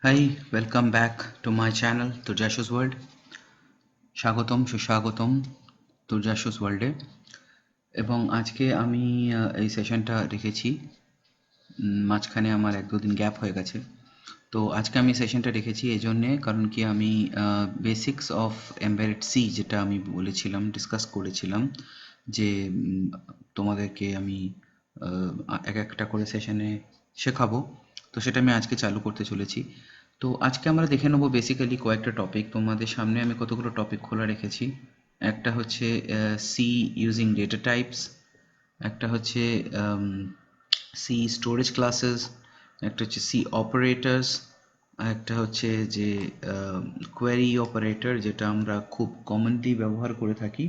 Hi, welcome back to my channel Turjashu's World. স্বাগতম সুস্বাগতম তুর্জাসুস ওয়ার্ল্ডে। এবং আজকে আমি এই সেশনটা রেখেছি, মাঝখানে আমার 1-2 দিন গ্যাপ হয়ে গেছে। তো আজকে আমি সেশনটা রেখেছি এই জন্যে, কারণ কি আমি বেসিক্স অফ এমবেডেড সি যেটা আমি বলেছিলাম, ডিসকাস করেছিলাম যে তোমাদেরকে আমি এক একটা করে সেশনে শেখাবো, তো সেটা আমি আজকে চালু করতে চলেছি। তো আজকে আমরা দেখে নেবো বেসিক্যালি কয়েকটা টপিক। তোমাদের সামনে আমি কতগুলো টপিক খোলা রেখেছি। একটা হচ্ছে সি ইউজিং ডেটা টাইপস, একটা হচ্ছে সি স্টোরেজ ক্লাসেস, একটা হচ্ছে সি অপারেটার্স, একটা হচ্ছে যে কোয়েরি অপারেটর যেটা আমরা খুব কমনলি ব্যবহার করে থাকি।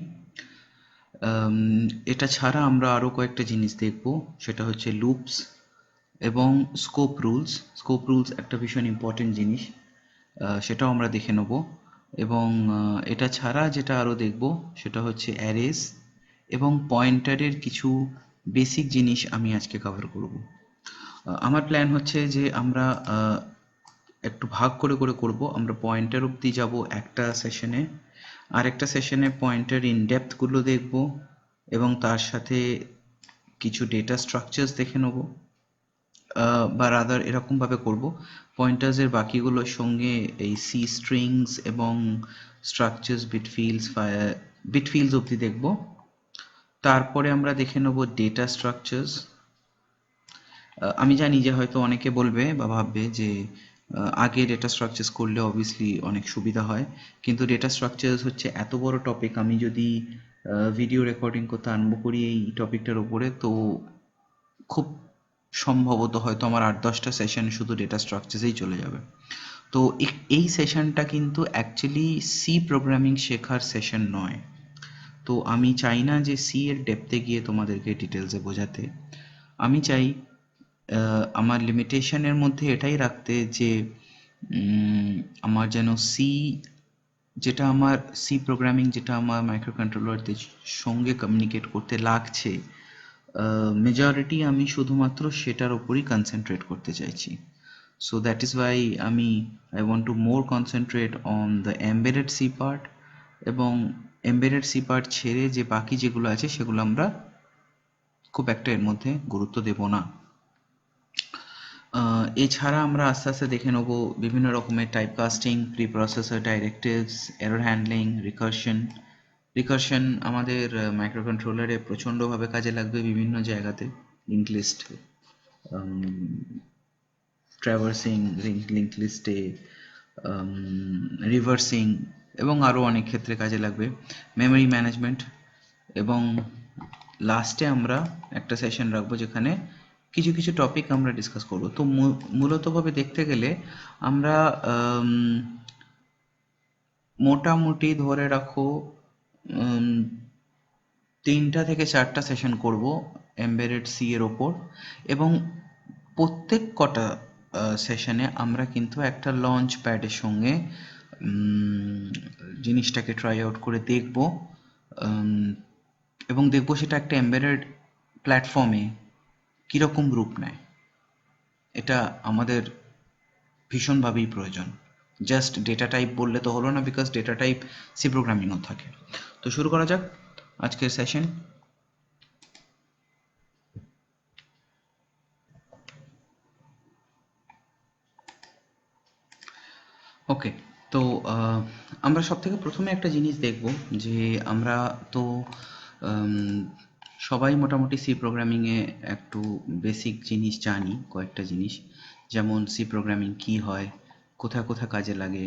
এটা ছাড়া আমরা আরও কয়েকটা জিনিস দেখব, সেটা হচ্ছে লুপস এবং স্কোপ রুলস। স্কোপ রুলস একটা ভীষণ ইম্পর্টেন্ট জিনিস, সেটাও আমরা দেখে নেব। এবং এটা ছাড়া যেটা আরও দেখব সেটা হচ্ছে অ্যারেস এবং পয়েন্টারের কিছু বেসিক জিনিস আমি আজকে কভার করব। আমার প্ল্যান হচ্ছে যে আমরা একটু ভাগ করে করে করব। আমরা পয়েন্টার অবধি যাব একটা সেশনে, আর একটা সেশনে পয়েন্টার ইন ডেপথগুলো দেখব এবং তার সাথে কিছু ডেটা স্ট্রাকচার্স দেখে নেব, বা রাদার এরকমভাবে করব। পয়েন্টার্সের বাকিগুলোর সঙ্গে এই সি স্ট্রিংস এবং স্ট্রাকচার্স বিটফিল্ডস অবধি দেখব। তারপরে আমরা দেখে নেব ডেটা স্ট্রাকচার্স। আমি জানি যে হয়তো অনেকে বলবে বা ভাববে যে আগে ডেটা স্ট্রাকচার্স করলে অবভিয়াসলি অনেক সুবিধা হয়, কিন্তু ডেটা স্ট্রাকচার্স হচ্ছে এত বড় টপিক, আমি যদি ভিডিও রেকর্ডিং করতে আরম্ভ করি এই টপিকটার উপরে, তো খুব সম্ভবত হয়তো আমার 8-10টা সেশন শুধু ডেটা স্ট্রাকচার্সেই চলে যাবে। তো এই সেশনটা কিন্তু অ্যাকচুয়ালি সি প্রোগ্রামিং শেখার সেশন নয়। তো আমি চাই না যে সি এর ডেপথে গিয়ে তোমাদেরকে ডিটেলসে বোঝাতে। আমি চাই আমার লিমিটেশনের মধ্যে এটাই রাখতে যে আমার যেন সি, যেটা আমার সি প্রোগ্রামিং, যেটা আমার মাইক্রো কন্ট্রোলারদের সঙ্গে কমিউনিকেট করতে লাগছে, মেজরিটি আমি শুধুমাত্র সেটার ওপরই কনসেন্ট্রেট করতে চাইছি। So that is why I want to more concentrate on the embedded C part, এবং এমবেডেড সি পার্ট ছেড়ে যে বাকি যেগুলো আছে সেগুলো আমরা খুব একটা এর মধ্যে গুরুত্ব দেব না। এছাড়া আমরা আস্তে আস্তে দেখে নেব বিভিন্ন রকমের type casting, pre processor directives, error handling, recursion আমাদের মাইক্রো কন্ট্রোলারে প্রচণ্ডভাবে কাজে লাগবে বিভিন্ন জায়গাতে। লিঙ্ক লিস্ট, ট্র্যাভার্সিং, লিঙ্ক লিস্টে রিভার্সিং এবং আরও অনেক ক্ষেত্রে কাজে লাগবে। মেমরি ম্যানেজমেন্ট, এবং লাস্টে আমরা একটা সেশন রাখবো যেখানে কিছু কিছু টপিক আমরা ডিসকাস করব। তো মূলতভাবে দেখতে গেলে আমরা মোটামুটি ধরে রাখো 3টা থেকে 4টা সেশন করব এমবেডেড সি এর ওপর, এবং প্রত্যেক কটা সেশনে আমরা কিন্তু একটা লঞ্চ প্যাডের সঙ্গে জিনিসটাকে ট্রাই আউট করে দেখব, এবং দেখব সেটা একটা এমবেডেড প্ল্যাটফর্মে কীরকম রূপ নেয়। এটা আমাদের ভীষণভাবেই প্রয়োজন। জাস্ট ডেটা টাইপ বললে তো হলো না, বিকজ ডেটা টাইপ সি প্রোগ্রামিংও থাকে। তো শুরু করা যাক আজকের সেশন। ওকে, তো আমরা সব থেকে প্রথমে একটা জিনিস দেখব যে আমরা তো সবাই মোটামুটি সি প্রোগ্রামিংয়ে একটু বেসিক জিনিস জানি, কয়েকটা জিনিস, যেমন সি প্রোগ্রামিং কী হয়, কোথায় কোথায় কাজে লাগে,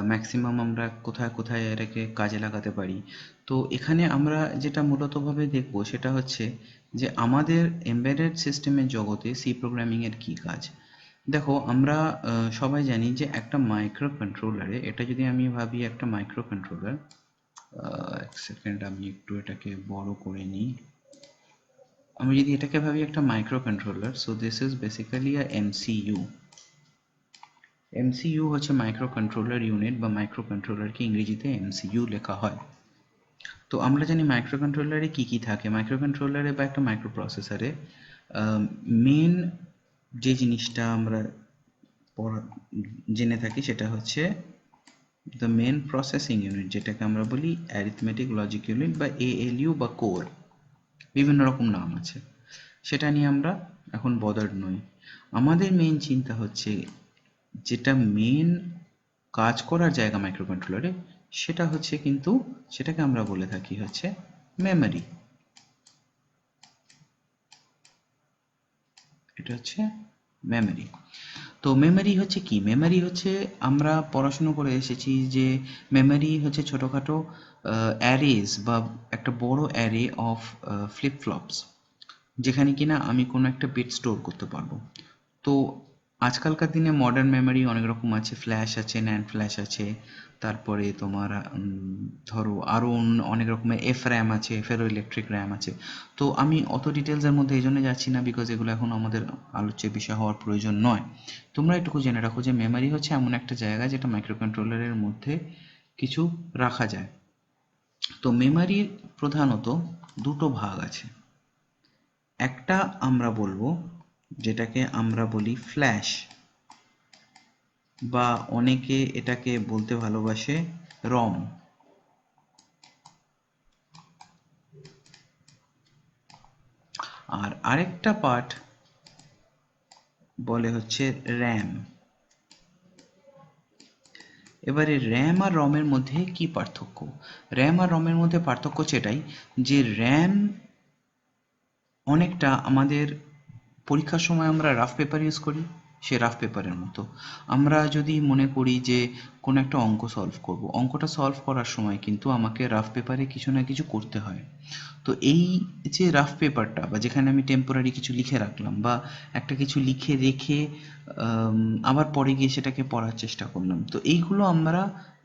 ম্যাক্সিমাম আমরা কোথায় কোথায় এটাকে কাজে লাগাতে পারি। তো এখানে আমরা যেটা মূলতভাবে দেখব সেটা হচ্ছে যে আমাদের এমবেডেড সিস্টেমের জগতে সি প্রোগ্রামিংয়ের কী কাজ। দেখো, আমরা সবাই জানি যে একটা মাইক্রো কন্ট্রোলারে, এটা যদি আমি ভাবি একটা মাইক্রো কন্ট্রোলার, এক সেকেন্ড আমি একটু এটাকে বড় করে নিই। আমি যদি এটাকে ভাবি একটা micro controller, so this is basically a MCU. MCU হচ্ছে মাইক্রো কন্ট্রোলার ইউনিট, বা মাইক্রো কন্ট্রোলারকে ইংরেজিতে এমসিইউ লেখা হয়। তো আমরা জানি মাইক্রো কন্ট্রোলারে কী কী থাকে। মাইক্রো কন্ট্রোলারে বা একটা মাইক্রো প্রসেসরে মেন যে জিনিসটা আমরা জেনে থাকি সেটা হচ্ছে দ্য মেন প্রসেসিং ইউনিট, যেটাকে আমরা বলি অ্যারিথমেটিক লজিক ইউনিট বা ALU বা কোর, বিভিন্ন রকম নাম আছে। সেটা নিয়ে আমরা এখন বদার্ড নই। আমাদের মেন চিন্তা হচ্ছে যেটা মেন কাজ করার জায়গা মাইক্রোকন্ট্রোলারে, সেটা হচ্ছে কিন্তু সেটাকে আমরা বলে থাকি হচ্ছে মেমোরি। এটা হচ্ছে মেমোরি। তো মেমোরি হচ্ছে কি? মেমোরি হচ্ছে, আমরা পড়াশুনো করে এসেছি যে মেমোরি হচ্ছে ছোটোখাটো অ্যারেজ বা একটা বড় অ্যারে অফ ফ্লিপ ফ্লপস, যেখানে কিনা আমি কোনো একটা বিট স্টোর করতে পারবো। তো আজকালকার দিনে মডার্ন মেমোরি অনেক রকম আছে, ফ্ল্যাশ আছে, ন্যান্ড ফ্ল্যাশ আছে, তারপরে তোমার ধরো আরও অনেক রকমের র্যাম আছে, ফেরো ইলেকট্রিক র্যাম আছে। তো আমি অত ডিটেলসের মধ্যে এই জন্য যাচ্ছি না, বিকজ এগুলো এখন আমাদের আলোচ্যের বিষয় হওয়ার প্রয়োজন নয়। তোমরা এটুকু জেনে রাখো যে মেমোরি হচ্ছে এমন একটা জায়গা যেটা মাইক্রোকন্ট্রোলারের মধ্যে কিছু রাখা যায়। তো মেমোরির প্রধানত দুটো ভাগ আছে। একটা আমরা বলবো যেটাকে আমরা বলি ফ্ল্যাশ, বা অনেকে এটাকে বলতে ভালোবাসে রম। আর আরেকটা পার্ট বলে হচ্ছে র্যাম। এবারে র্যাম আর রমের মধ্যে কি পার্থক্য? র্যাম আর রমের মধ্যে পার্থক্য সেটাই যে র্যাম অনেকটা আমাদের পরীক্ষার সময় আমরা রাফ পেপার ইউজ করি, সে রাফ পেপারের মতো। আমরা যদি মনে করি যে কোনো একটা অঙ্ক সলভ করব, অঙ্কটা সলভ করার সময় কিন্তু আমাকে রাফ পেপারে কিছু না কিছু করতে হয়। তো এই যে রাফ পেপারটা, বা যেখানে আমি টেম্পোরারি কিছু লিখে রাখলাম বা একটা কিছু লিখে রেখে আবার পরে গিয়ে সেটাকে পড়ার চেষ্টা করলাম, তো এইগুলো আমরা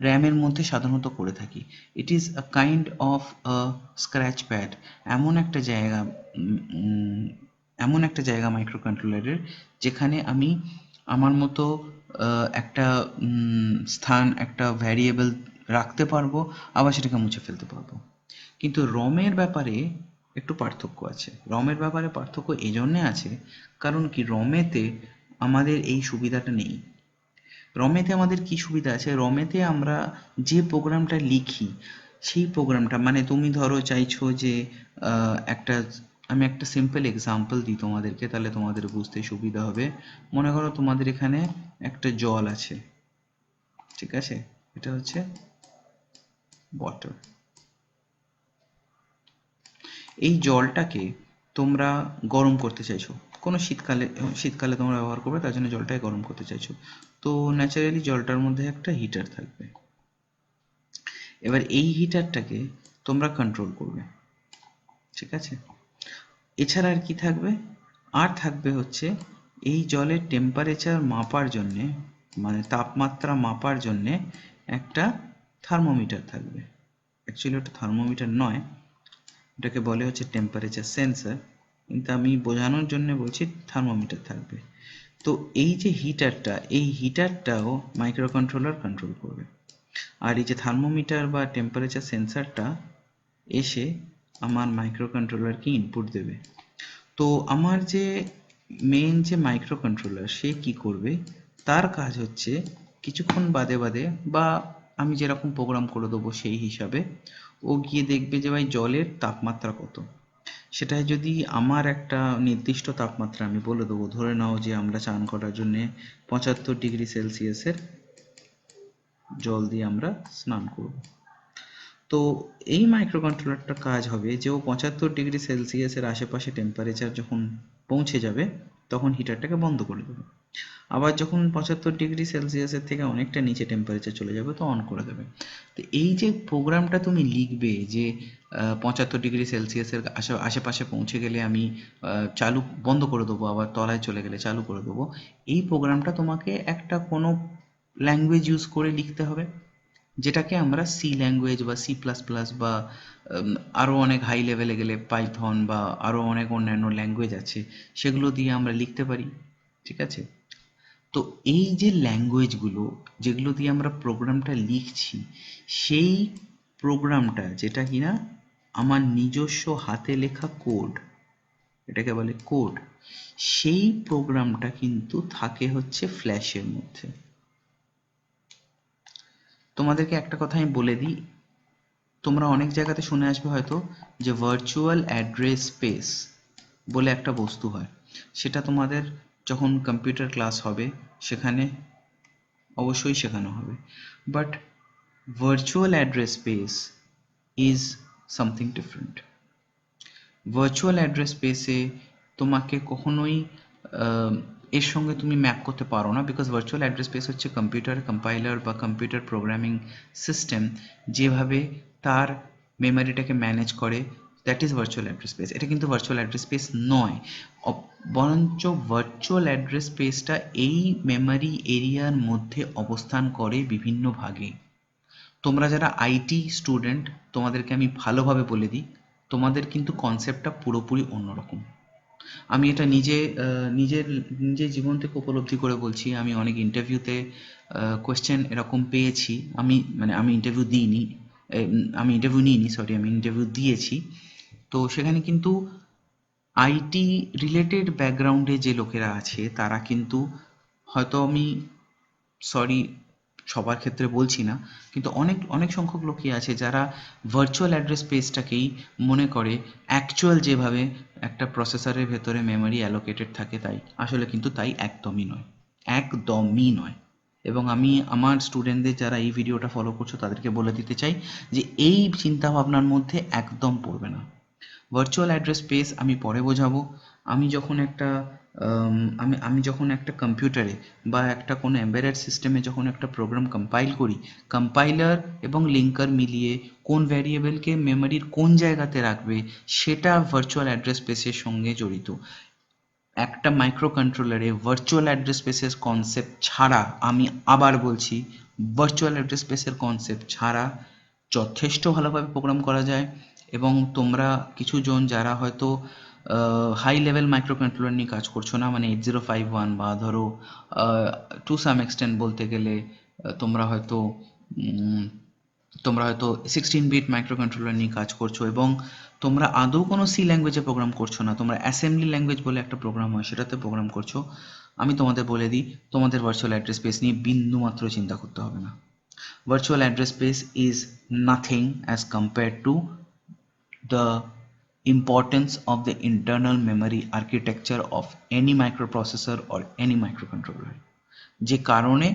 র্যামের মধ্যে সাধারণত করে থাকি। It is a kind of scratch pad, এমন একটা জায়গা, এমন একটা জায়গা মাইক্রোকন্ট্রোলারের যেখানে আমি আমার মতো একটা স্থান, একটা ভ্যারিয়েবল রাখতে পারবো, আবার সেটাকে মুছে ফেলতে পারবো। কিন্তু রমের ব্যাপারে একটু পার্থক্য আছে। রমের ব্যাপারে পার্থক্য এই জন্যে আছে কারণ কি, রমেতে আমাদের এই সুবিধাটা নেই। রমেতে আমাদের কি সুবিধা আছে? রমেতে আমরা যে প্রোগ্রামটা লিখি সেই প্রোগ্রামটা, মানে তুমি ধরো চাইছো যে একটা, আমি একটা সিম্পল এক্সাম্পল দিই তোমাদেরকে, তাহলে তোমাদের বুঝতে সুবিধা হবে। মনে করো তোমাদের এখানে একটা জল আছে, ঠিক আছে? এটা হচ্ছে ওয়াটার। এই জলটাকে তোমরা গরম করতে চাইছো, কোনো শীতকালে তোমরা ব্যবহার করবে, তার জন্য জলটাকে গরম করতে চাইছো। তো ন্যাচারালি জলটার মধ্যে একটা হিটার থাকবে। এবার এই হিটারটাকে তোমরা কন্ট্রোল করবে, ঠিক আছে? এছাড়া আর কি থাকবে? আর থাকবে হচ্ছে এই জলের টেম্পারেচার মাপার জন্যে, মানে তাপমাত্রা মাপার জন্যে একটা থার্মোমিটার থাকবে। অ্যাকচুয়ালি ওটা থার্মোমিটার নয়, এটাকে বলে হচ্ছে টেম্পারেচার সেন্সর, কিন্তু আমি বোঝানোর জন্য বলছি থার্মোমিটার থাকবে। তো এই যে হিটারটা, এই হিটারটাও মাইক্রোকন্ট্রোলার কন্ট্রোল করবে। আর এই যে থার্মোমিটার বা টেম্পারেচার সেন্সরটা এসে আমার মাইক্রোকন্ট্রোলারকে ইনপুট দেবে। তো আমার যে মেন যে মাইক্রোকন্ট্রোলার, সে কি করবে? তার কাজ হচ্ছে কিছুক্ষণ বাদে বাদে, বা আমি যেরকম প্রোগ্রাম করে দেবো সেই হিসাবে, ও গিয়ে দেখবে যে ভাই জলের তাপমাত্রা কত। সেটা যদি আমার একটা নির্দিষ্ট তাপমাত্রা আমি বলে দেবো, ধরে নাও যে আমরা চান করার জন্যে 75°C জল দিয়ে আমরা স্নান করব। তো এই মাইক্রোকন্ট্রোলারটার কাজ হবে যে ও 75°C আশেপাশে টেম্পারেচার যখন পৌঁছে যাবে তখন হিটারটাকে বন্ধ করে দেবে। আবার যখন 75°C থেকে অনেকটা নিচে টেম্পারেচার চলে যাবে তো অন করে দেবে। তো এই যে প্রোগ্রামটা তুমি লিখবে যে 75°C আশেপাশে পৌঁছে গেলে আমি বন্ধ করে দেবো, আবার তলায় চলে গেলে চালু করে দেবো, এই প্রোগ্রামটা তোমাকে একটা কোনো ল্যাঙ্গুয়েজ ইউজ করে লিখতে হবে, যেটাকে আমরা সি ল্যাঙ্গুয়েজ বা C++ বা আরও অনেক হাই লেভেলে গেলে পাইথন বা আরও অনেক অন্যান্য ল্যাঙ্গুয়েজ আছে, সেগুলো দিয়ে আমরা লিখতে পারি, ঠিক আছে? তো এই যে ল্যাঙ্গুয়েজগুলো যেগুলো দিয়ে আমরা প্রোগ্রামটা লিখছি, সেই প্রোগ্রামটা যেটা কিনা আমার নিজস্ব হাতে লেখা কোড, এটাকে বলে কোড। সেই প্রোগ্রামটা কিন্তু থাকে হচ্ছে ফ্ল্যাশের মধ্যে। তোমাদেরকে একটা কথা আমি বলে দিই, তোমরা অনেক জায়গাতে শুনে আসবে হয়তো যে ভার্চুয়াল অ্যাড্রেস স্পেস বলে একটা বস্তু হয়, সেটা তোমাদের যখন কম্পিউটার ক্লাস হবে সেখানে অবশ্যই শেখানো হবে। But virtual address space is something different. Virtual address স্পেসে তোমাকে কখনোই এর সঙ্গে তুমি ম্যাপ করতে পারো না, বিকজ ভার্চুয়াল অ্যাড্রেস স্পেস হচ্ছে কম্পিউটার কম্পাইলার বা কম্পিউটার প্রোগ্রামিং সিস্টেম যেভাবে তার মেমোরিটাকে ম্যানেজ করে, that is virtual address space. এটা কিন্তু ভার্চুয়াল অ্যাড্রেস স্পেস নয়, বরঞ্চ ভার্চুয়াল অ্যাড্রেস স্পেসটা এই মেমোরি এরিয়ার মধ্যে অবস্থান করে বিভিন্ন ভাগে। তোমরা যারা আইটি স্টুডেন্ট, তোমাদেরকে আমি ভালোভাবে বলে দিই, তোমাদের কিন্তু কনসেপ্টটা পুরোপুরি অন্যরকম। আমি এটা নিজের জীবন থেকে উপলব্ধি করে বলছি। আমি অনেক ইন্টারভিউতে কোয়েশ্চেন এরকম পেয়েছি। আমি ইন্টারভিউ দিইনি, আমি ইন্টারভিউ নিইনি, সরি, আমি ইন্টারভিউ দিয়েছি। তো সেখানে কিন্তু আইটি রিলেটেড ব্যাকগ্রাউন্ডে যে লোকেরা আছে তারা কিন্তু, হয়তো আমি সরি সবার ক্ষেত্রে বলছি না, কিন্তু অনেক অনেক সংখ্যক লোকই আছে যারা ভার্চুয়াল অ্যাড্রেস স্পেসটাকেই মনে করে অ্যাকচুয়াল যেভাবে একটা প্রসেসরের ভেতরে মেমরি অ্যালোকেটেড থাকে তাই। আসলে কিন্তু তাই একদমই নয়, একদমই নয়। এবং আমি আমার স্টুডেন্টদের যারা এই ভিডিওটা ফলো করছো তাদেরকে বলে দিতে চাই যে এই চিন্তাভাবনার মধ্যে একদম পড়বে না। ভার্চুয়াল অ্যাড্রেস স্পেস আমি পরে বোঝাবো। আমি যখন একটা আমি যখন একটা কম্পিউটারে বা একটা কোনো এমবেডেড সিস্টেমে যখন একটা প্রোগ্রাম কম্পাইল করি, কম্পাইলার এবং লিঙ্কার মিলিয়ে কোন ভ্যারিয়েবলকে মেমরির কোন জায়গাতে রাখবে সেটা ভার্চুয়াল অ্যাড্রেস স্পেসের সঙ্গে জড়িত। একটা মাইক্রো কন্ট্রোলারে ভার্চুয়াল অ্যাড্রেস স্পেসের কনসেপ্ট ছাড়া, আমি আবার বলছি, ভার্চুয়াল অ্যাড্রেস স্পেসের কনসেপ্ট ছাড়া যথেষ্ট ভালোভাবে প্রোগ্রাম করা যায়। এবং তোমরা কিছু জন যারা হয়তো হাই লেভেল মাইক্রো কন্ট্রোলার নিয়ে কাজ করছো না, মানে 8051 বা ধরো টু সাম এক্সটেন্ট বলতে গেলে তোমরা হয়তো 16 বিট মাইক্রো কন্ট্রোলার নিয়ে কাজ করছো এবং তোমরা আদৌ কোনো সি ল্যাঙ্গুয়েজে প্রোগ্রাম করছো না, তোমরা অ্যাসেম্বলি ল্যাঙ্গুয়েজ বলে একটা প্রোগ্রাম হয় সেটাতে প্রোগ্রাম করছো। আমি তোমাদের বলে দিই, তোমাদের ভার্চুয়াল অ্যাড্রেস স্পেস নিয়ে বিন্দুমাত্র চিন্তা করতে হবে না। Virtual address space is nothing as compare to the importance of the internal memory architecture of any microprocessor or any microcontroller। যে কারণে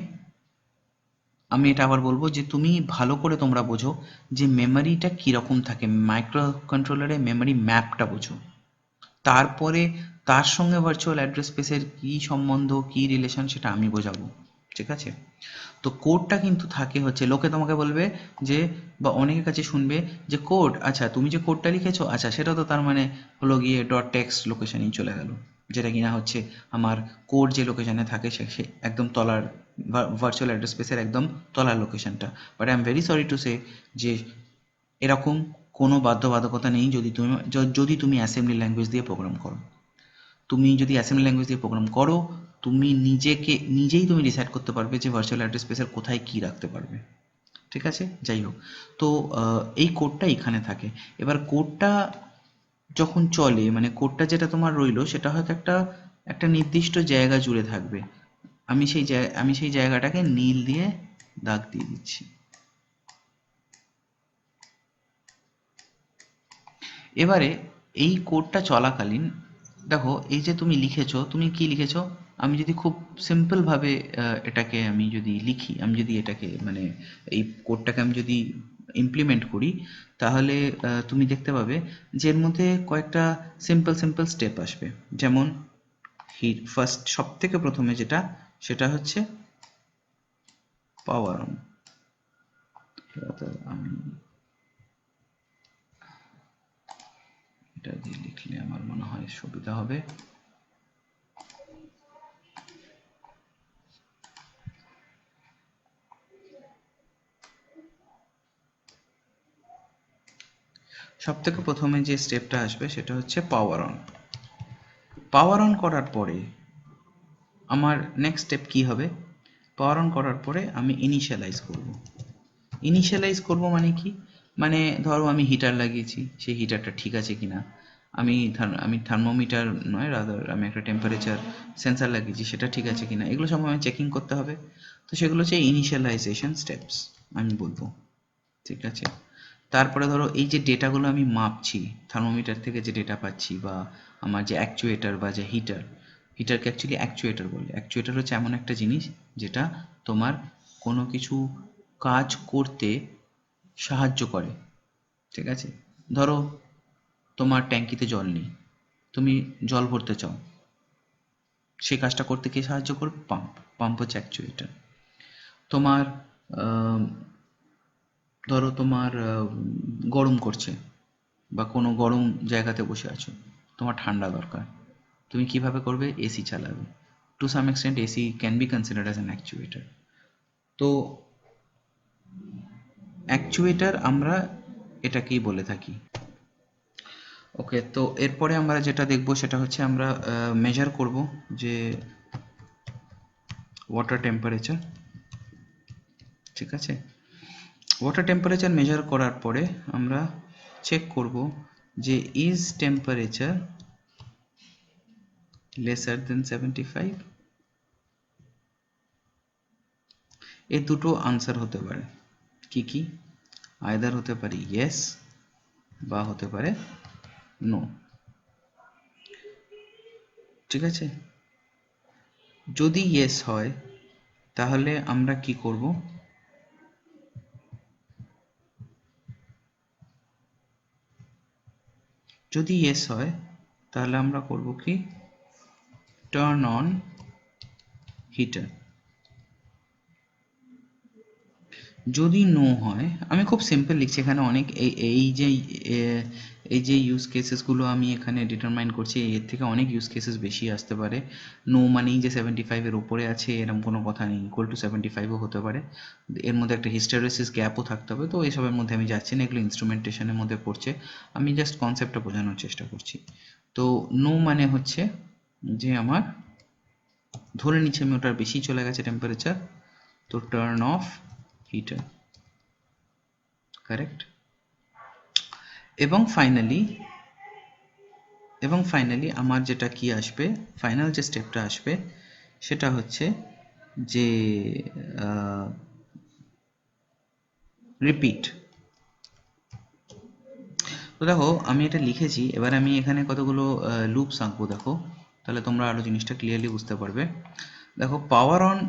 আমি এটা আবার বলবো যে তুমি ভালো করে তোমরা বোঝো যে মেমোরিটা কীরকম থাকে, মাইক্রো কন্ট্রোলারে মেমোরি ম্যাপটা বোঝো, তারপরে তার সঙ্গে ভার্চুয়াল অ্যাড্রেস স্পেসের কী সম্বন্ধ, কী রিলেশন, সেটা আমি বোঝাবো। ঠিক আছে? তো কোডটা কিন্তু থাকে হচ্ছে, লোকে তোমাকে বলবে যে, বা অনেকের কাছে শুনবে যে কোড, আচ্ছা তুমি যে কোডটা লিখেছো, আচ্ছা সেটা তো তার মানে হলো গিয়ে ডট টেক্সট লোকেশনেই চলে গেল, যেটা কিনা হচ্ছে আমার কোড যে লোকেশনে থাকে সে একদম তলার, ভার্চুয়াল অ্যাড্রেস স্পেসের একদম তলার লোকেশনটা। But I am very sorry to say যে এরকম কোনো বাধ্যবাধকতা নেই যদি তুমি অ্যাসেম্বলি ল্যাঙ্গুয়েজ দিয়ে প্রোগ্রাম করো। তুমি যদি অ্যাসেম্বলি ল্যাঙ্গুয়েজ দিয়ে প্রোগ্রাম করো, তুমি নিজেই তুমি ডিসাইড করতে পারবে যে ভার্চুয়াল অ্যাড্রেস স্পেসের কোথায় কী রাখতে পারবে। ঠিক আছে? যাই হোক, তো এই কোডটা এখানে থাকে। এবার কোডটা যখন চলে, মানে কোডটা যেটা তোমার রইলো সেটা হয়তো একটা নির্দিষ্ট জায়গা জুড়ে থাকবে। আমি সেই জায়গাটাকে নীল দিয়ে দাগ দিয়ে দিচ্ছি। এবারে এই কোডটা চলাকালীন দেখো, এই যে তুমি লিখেছো, তুমি কি লিখেছো, আমি যদি খুব সিম্পলভাবে এটাকে আমি যদি লিখি, আমি যদি এটাকে মানে এই কোডটাকে আমি যদি ইমপ্লিমেন্ট করি, তাহলে তুমি দেখতে পাবে যে এর মধ্যে কয়েকটা সিম্পল স্টেপ আসবে। যেমন ফার্স্ট, সব থেকে প্রথমে যেটা, সেটা হচ্ছে পাওয়ার অন। আমি এটা দিয়ে লিখলে আমার মনে হয় সুবিধা হবে। সব থেকে প্রথমে যে স্টেপটা আসবে সেটা হচ্ছে পাওয়ার অন। পাওয়ার অন করার পরে আমার নেক্সট স্টেপ কি হবে? পাওয়ার অন করার পরে আমি ইনিশিয়ালাইজ করব। ইনিশিয়ালাইজ করব মানে কি? মানে ধরো আমি হিটার লাগিয়েছি, সেই হিটারটা ঠিক আছে কিনা, আমি থার্মোমিটার নয়, রাদার আমি একটা টেম্পারেচার সেন্সার লাগিয়েছি, সেটা ঠিক আছে কিনা, এগুলো সব আমি চেকিং করতে হবে। তো সেগুলো হচ্ছে ইনিশিয়ালাইজেশন স্টেপস আমি বলবো, ঠিক আছে। তারপরে ধরো এই যে ডেটাগুলো আমি মাপছি, থার্মোমিটার থেকে যে ডেটা পাচ্ছি, বা আমার যে অ্যাকচুয়েটার বা যে হিটারকে অ্যাকচুয়ালি অ্যাকচুয়েটার বলে। অ্যাকচুয়েটার হচ্ছে এমন একটা জিনিস যেটা তোমার কোনো কিছু কাজ করতে সাহায্য করে, ঠিক আছে। ধরো তোমার ট্যাঙ্কিতে জল নেই, তুমি জল ভরতে চাও, সেই কাজটা করতে কে সাহায্য করবে? পাম্প হচ্ছে অ্যাকচুয়েটার। তোমার ধরো তোমার গরম করছে, বা কোনো গরম জায়গাতে বসে আছো, তোমার ঠান্ডা দরকার, তুমি কিভাবে করবে? এসি চালাবে। To some extent AC can be considered as an actuator. তো অ্যাকচুয়েটার আমরা এটাকেই বলে থাকি। ওকে, তো এরপরে আমরা যেটা দেখব সেটা হচ্ছে আমরা মেজার করব যে ওয়াটার টেম্পারেচার, ঠিক আছে। ওয়াটার টেম্পারেচার মেজার করার পরে আমরা চেক করব যে ইজ টেম্পারেচার লেসার দেন 75। এই দুটো আনসার হতে পারে, কি কি? আইদার হতে পারে ইয়েস বা হতে পারে নো, ঠিক আছে। যদি ইয়েস হয় তাহলে আমরা কি করব? যদি ইয়েস হয় তাহলে আমরা করব কি? Turn on heater. যদি নো হয়, আমি খুব সিম্পল লিখছি এখানে, অনেক এই যে ইউজ কেসেসগুলো আমি এখানে ডিটারমাইন করছি, এর থেকে অনেক ইউজ কেসেস বেশি আসতে পারে। নো মানেই যে 75-এর ওপরে আছে এরকম কোনো কথা নেই, ইকুয়াল টু 75ও হতে পারে, এর মধ্যে একটা হিস্টেরেসিস গ্যাপও থাকতে হবে। তো এইসবের মধ্যে আমি যাচ্ছি না, এগুলো ইনস্ট্রুমেন্টেশনের মধ্যে পড়ছে, আমি জাস্ট কনসেপ্টটা বোঝানোর চেষ্টা করছি। তো নো মানে হচ্ছে যে আমার ধরে নিচ্ছি আমি ওটার বেশি চলে গেছে টেম্পারেচার, তো টার্ন অফ হিটার, কারেক্ট। এবং ফাইনালি আমার যেটা কি আসবে, ফাইনাল যে স্টেপটা আসবে সেটা হচ্ছে যে রিপিট। তো দেখো আমি এটা লিখেছি, এবার আমি এখানে কতগুলো লুপস আঁকবো, দেখো তাহলে তোমরা আরো জিনিসটা ক্লিয়ারলি বুঝতে পারবে। দেখো পাওয়ার অন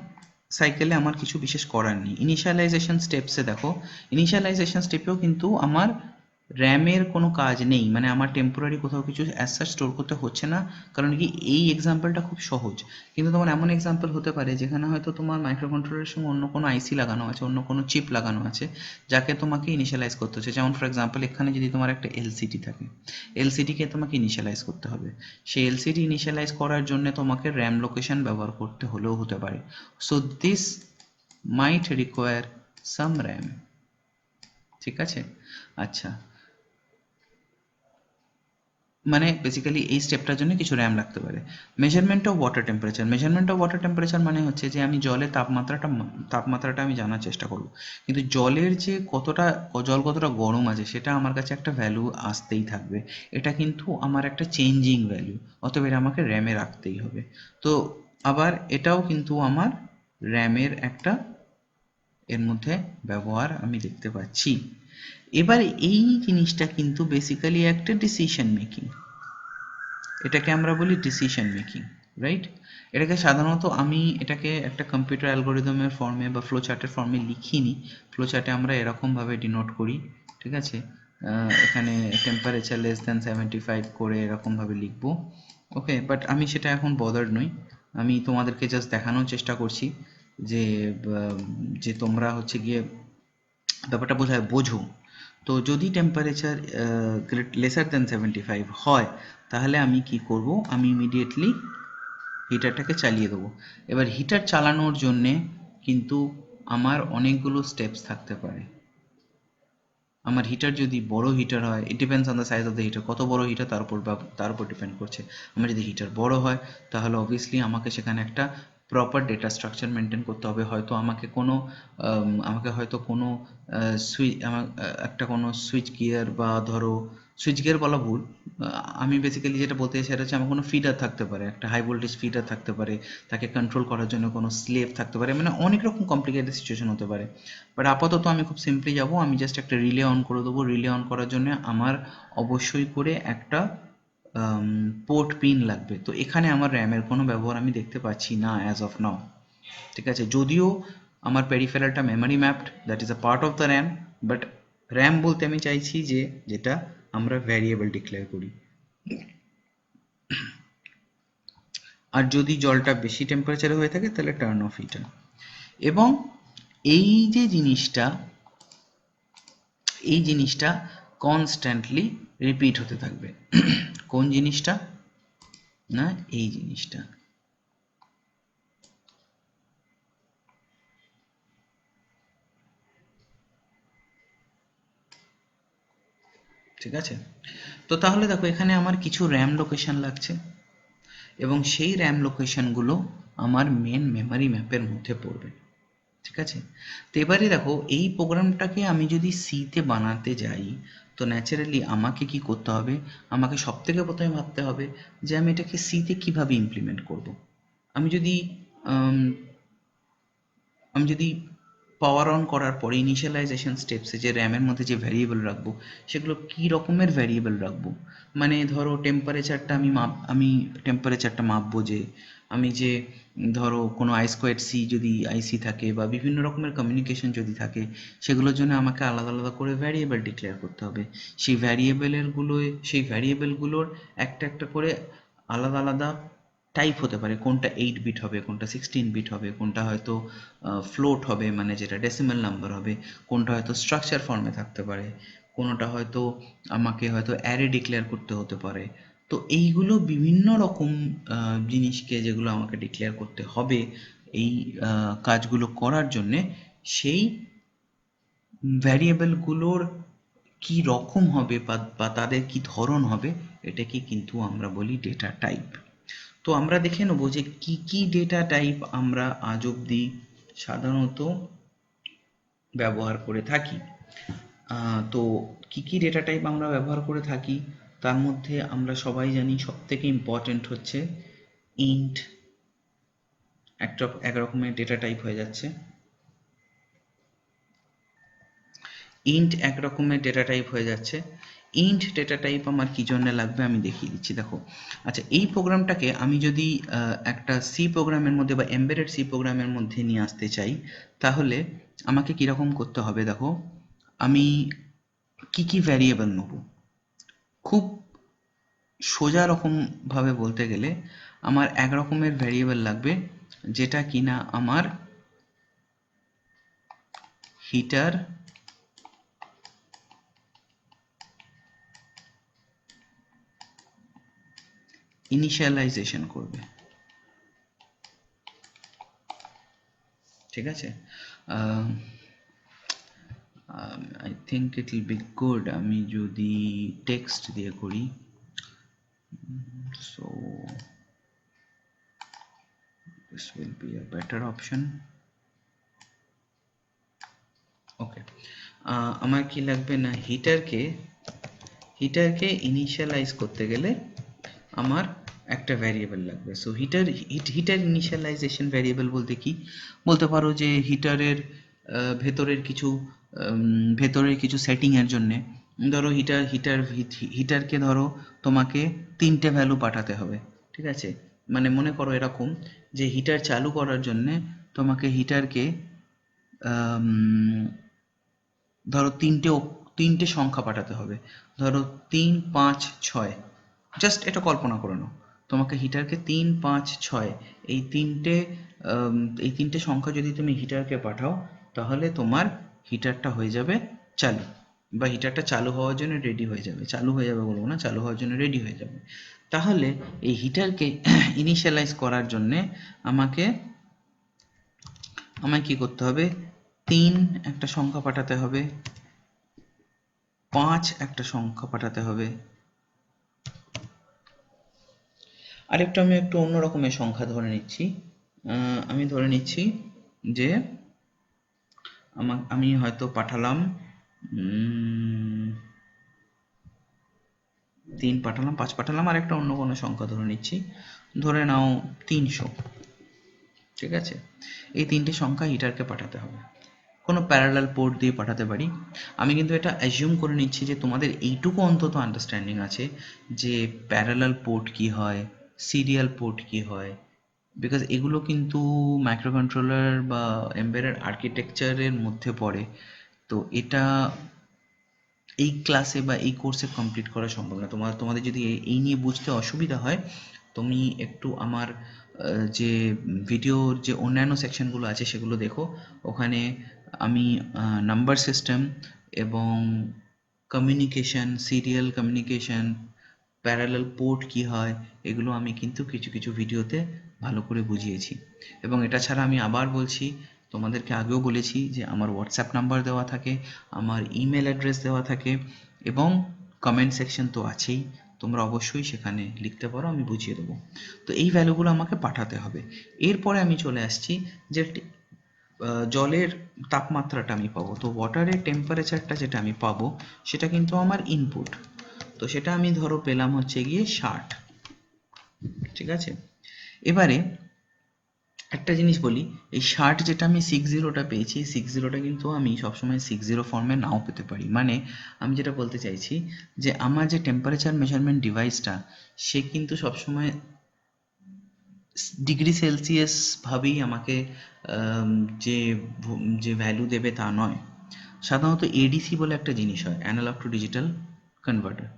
সাইকেলে আমার কিছু বিশেষ করার নেই। ইনিশিয়ালাইজেশন স্টেপসে দেখো, ইনিশিয়ালাইজেশন স্টেপেও কিন্তু আমার র্যামের কোনো কাজ নেই, মানে আমার টেম্পোরারি কোথাও কিছু অ্যাজ সাচ স্টোর করতে হচ্ছে না। কারণ কি, এই এক্সাম্পলটা খুব সহজ, কিন্তু তোমার এমন এক্সাম্পল হতে পারে যেখানে হয়তো তোমার মাইক্রোকন্ট্রোলারের সঙ্গে অন্য কোনো আইসি লাগানো আছে, অন্য কোনো চিপ লাগানো আছে, যাকে তোমাকে ইনিশিয়ালাইজ করতে হচ্ছে। যেমন ফর এক্সাম্পল এখানে যদি তোমার একটা এলসিডি থাকে, এলসিডিকে তোমাকে ইনিশিয়ালাইজ করতে হবে, সেই এলসিডি ইনিশিয়ালাইজ করার জন্য তোমাকে র্যাম লোকেশন ব্যবহার করতে হলেও হতে পারে। So this mite require some RAM, ঠিক আছে। আচ্ছা, মানে বেসিক্যালি এই স্টেপটার জন্য কিছু র্যাম লাগতে পারে। Measurement of water temperature, measurement of water temperature মানে হচ্ছে যে আমি জলের তাপমাত্রাটা আমি জানার চেষ্টা করব, কিন্তু জলের যে জল কতটা গরম আছে সেটা আমার কাছে একটা ভ্যালু আসতেই থাকবে, এটা কিন্তু আমার একটা চেঞ্জিং ভ্যালু, অতএব এটা আমাকে র্যামে রাখতেই হবে। তো আবার এটাও কিন্তু আমার র্যামের একটা এর মধ্যে ব্যবহার আমি দেখতে পাচ্ছি। এবার এই জিনিসটা কিন্তু বেসিক্যালি একটা ডিসিশন মেকিং, এটাকে আমরা বলি ডিসিশন মেকিং, রাইট। এটাকে সাধারণত আমি এটাকে একটা কম্পিউটার অ্যালগোরিদমের ফর্মে বা ফ্লো চার্টের ফর্মে লিখিনি। ফ্লো চার্টে আমরা এরকমভাবে ডিনোট করি, ঠিক আছে। এখানে টেম্পারেচার লেস দ্যান 75 করে এরকমভাবে লিখবো, ওকে। বাট আমি সেটা এখন বদার্ড নই, আমি তোমাদেরকে জাস্ট দেখানোর চেষ্টা করছি যে যে তোমরা হচ্ছে গিয়ে ব্যাপারটা বোঝো। তো যদি টেম্পারেচার লেসার দ্যান 75 হয় তাহলে আমি কি করব? আমি ইমিডিয়েটলি হিটারটাকে চালিয়ে দেবো। এবার হিটার চালানোর জন্যে কিন্তু আমার অনেকগুলো স্টেপস থাকতে পারে। আমার হিটার যদি বড় হিটার হয়, it depends on the size of the heater, কত বড় হিটার তার উপর ডিপেন্ড করছে। আমার যদি হিটার বড় হয় তাহলে অবভিয়াসলি আমাকে সেখানে একটা প্রপার ডেটা স্ট্রাকচার মেনটেন করতে হবে। হয়তো আমাকে হয়তো কোনো সুইচ, একটা কোনো সুইচ গিয়ার বা ধরো সুইচ গিয়ার বলা ভুল, আমি বেসিক্যালি যেটা বলতে চাই সেটা হচ্ছে আমার কোনো ফিডার থাকতে পারে, একটা হাই ভোল্টেজ ফিডার থাকতে পারে, তাকে কন্ট্রোল করার জন্য কোনো স্লেভ থাকতে পারে, মানে অনেক রকম কমপ্লিকেটেড সিচুয়েশন হতে পারে। বাট আপাতত আমি খুব সিম্পলি যাব, আমি জাস্ট একটা রিলে অন করে দেবো। রিলে অন করার জন্য আমার অবশ্যই করে একটা পোর্ট পিন লাগবে। তো এখানে আমার র্যামের কোনো ব্যবহার আমি দেখতে পাচ্ছি না অ্যাজ অফ নাও, ঠিক আছে। যদিও আমার পেরিফেরালটা memory mapped, that is a part of the RAM, but RAM বলতে আমি চাইছি যে যেটা আমরা ভ্যারিয়েবল ডিক্লেয়ার করি। আর যদি জলটা বেশি টেম্পারেচারে হয়ে থাকে তাহলে টার্ন অফ হিটার। এবং এই যে জিনিসটা, এই জিনিসটা কনস্ট্যান্টলি রিপিট হতে থাকবে। কোন জিনিসটা না, এই জিনিসটা, ঠিক আছে। তো তাহলে দেখো এখানে আমার কিছু র্যাম লোকেশন লাগছে এবং সেই র্যাম লোকেশনগুলো আমার মেন মেমোরি ম্যাপের মধ্যে পড়বে, ঠিক আছে। তো এবারে দেখো এই প্রোগ্রামটাকে আমি যদি সিতে বানাতে যাই, তো ন্যাচারালি আমাকে কি করতে হবে, আমাকে সব থেকে প্রথমে ভাবতে হবে যে আমি এটাকে সিতে কিভাবে ইমপ্লিমেন্ট করব। আমি যদি আম, আমি যদি পাওয়ার অন করার পরে ইনিশিয়ালাইজেশন স্টেপসে যে র্যামের মধ্যে যে ভ্যারিয়েবল রাখবো সেগুলো কী রকমের ভ্যারিয়েবল রাখবো, মানে ধরো টেম্পারেচারটা আমি টেম্পারেচারটা মাপবো, যে আমি যে ধরো কোনো I²C যদি আইসি থাকে বা বিভিন্ন রকমের কমিউনিকেশন যদি থাকে, সেগুলোর জন্য আমাকে আলাদা আলাদা করে ভ্যারিয়েবল ডিক্লেয়ার করতে হবে। সেই ভ্যারিয়েবলগুলোর একটা একটা করে আলাদা আলাদা টাইপ হতে পারে, কোনটা 8 বিট হবে, কোনটা 16 বিট হবে, কোনটা হয়তো ফ্লোট হবে মানে যেটা ডেসিমাল নাম্বার হবে, কোনটা হয়তো স্ট্রাকচার ফর্মে থাকতে পারে, কোনোটা হয়তো আমাকে হয়তো অ্যারে ডিক্লেয়ার করতে হতে পারে। তো এইগুলো বিভিন্ন রকম জিনিসকে যেগুলো আমাকে ডিক্লেয়ার করতে হবে এই কাজগুলো করার জন্যে, সেই ভ্যারিয়েবলগুলোর কি রকম হবে বা তাদের কি ধরন হবে, এটাকে কিন্তু আমরা বলি ডেটা টাইপ। তো আমরা দেখে নেবো যে কি কি ডেটা টাইপ আমরা আজ অবধি সাধারণত ব্যবহার করে থাকি। তো কি কি ডেটা টাইপ আমরা ব্যবহার করে থাকি, তার মধ্যে আমরা সবাই জানি সব থেকে ইম্পর্টেন্ট হচ্ছে ইন্ট, এক রকমের ডেটা টাইপ হয়ে যাচ্ছে। ইন্ট এক রকমের ডেটা টাইপ হয়ে যাচ্ছে। ইন্ট ডেটা টাইপ আমার কি জন্য লাগবে আমি দেখিয়ে দিচ্ছি, দেখো। আচ্ছা, এই প্রোগ্রামটাকে আমি যদি একটা সি প্রোগ্রামের মধ্যে বা এমবেডেড সি প্রোগ্রামের মধ্যে নিয়ে আসতে চাই, তাহলে আমাকে কীরকম করতে হবে, দেখো। আমি কি কি ভ্যারিয়েবল নেব, খুব সোজা রকমভাবে বলতে গেলে আমার এক রকমের ভ্যারিয়েবল লাগবে যেটা কিনা আমার হিটার ইনিশিয়ালাইজেশন করবে, ঠিক আছে। I think it will be good আমি যদি টেক্সট দিয়ে করি। So this will be a better option. ওকে, আমার কি লাগবে না, হিটারকে ইনিশিয়ালাইজ করতে গেলে আমার একটা ভ্যারিয়েবল লাগবে। সো হিটার ইনিশিয়ালাইজেশন ভ্যারিয়েবল বলতে কি বলতে পারো, যে ভেতরের কিছু সেটিংয়ের জন্যে, ধরো হিটারকে ধরো তোমাকে 3টে ভ্যালু পাঠাতে হবে, ঠিক আছে। মানে মনে করো এরকম যে হিটার চালু করার জন্যে তোমাকে হিটারকে ধরো তিনটে সংখ্যা পাঠাতে হবে, ধরো 3, 5, 6। জাস্ট এটা কল্পনা করে নাও, তোমাকে হিটারকে 3, 5, 6 এই তিনটে সংখ্যা যদি তুমি হিটারকে পাঠাও, তাহলে তোমার হিটারটা হয়ে যাবে চালু, বা হিটারটা চালু হওয়ার জন্য রেডি হয়ে যাবে। চালু হয়ে যাবে বলবো না, চালু হওয়ার জন্য রেডি হয়ে যাবে। তাহলে এই হিটারকে ইনিশিয়ালাইজ করার জন্যে আমায় কি করতে হবে, 3 একটা সংখ্যা পাঠাতে হবে, 5 একটা সংখ্যা পাঠাতে হবে, আরেকটা আমি একটু অন্য রকমের সংখ্যা ধরে নিচ্ছি। আমি ধরে নিচ্ছি যে আমি হয়তো পাঠালাম 3 পাঠালাম, 5 পাঠালাম, আর একটা অন্য কোনো সংখ্যা ধরে নিচ্ছি, ধরে নাও 300। ঠিক আছে, এই 3টে সংখ্যা হিটারকে পাঠাতে হবে। কোনো প্যারালাল পোর্ট দিয়ে পাঠাতে পারি। আমি কিন্তু এটা অ্যাজিউম করে নিচ্ছি যে তোমাদের এইটুকু অন্তত আন্ডারস্ট্যান্ডিং আছে যে প্যারালাল পোর্ট কি হয়, সিরিয়াল পোর্ট কি হয়, বিকজ এগুলো কিন্তু মাইক্রোকন্ট্রোলার বা এমবেডেড আর্কিটেকচারের মধ্যে পড়ে। তো এটা এই ক্লাসে বা এই কোর্সে কমপ্লিট করা সম্ভব না। তোমাদের যদি এই নিয়ে বুঝতে অসুবিধা হয়, তুমি একটু আমার যে ভিডিওর যে অন্যান্য সেকশনগুলো আছে সেগুলো দেখো। ওখানে আমি নাম্বার সিস্টেম এবং communication, serial communication, parallel port কি হয়, এগুলো আমি কিন্তু কিছু কিছু ভিডিওতে ভালো করে বুঝিয়েছি। এবং এটা ছাড়া আমি আবার বলছি, তোমাদেরকে আগেও বলেছি যে আমার হোয়াটসঅ্যাপ নাম্বার দেওয়া থাকে, আমার ইমেল অ্যাড্রেস দেওয়া থাকে, এবং কমেন্ট সেকশন তো আছেই, তোমরা অবশ্যই সেখানে লিখতে পারো, আমি বুঝিয়ে দেবো। তো এই ভ্যালুগুলো আমাকে পাঠাতে হবে। এরপরে আমি চলে আসছি যে জলের তাপমাত্রাটা আমি পাবো। তো ওয়াটারের টেম্পারেচারটা যেটা আমি পাবো সেটা কিন্তু আমার ইনপুট। তো সেটা আমি ধরো পেলাম হচ্ছে গিয়ে 60। ঠিক আছে, এবারে একটা জিনিস বলি, এই 60 যেটা আমি 60টা পেয়েছি, 60টা কিন্তু আমি সবসময় 60 ফর্মে নাও পেতে পারি। মানে আমি যেটা বলতে চাইছি যে আমার যে টেম্পারেচার মেজারমেন্ট ডিভাইসটা, সে কিন্তু সবসময় ডিগ্রি সেলসিয়াস ভাবেই আমাকে যে যে ভ্যালু দেবে তা নয়। সাধারণত এডিসি বলে একটা জিনিস হয়, analog to digital converter.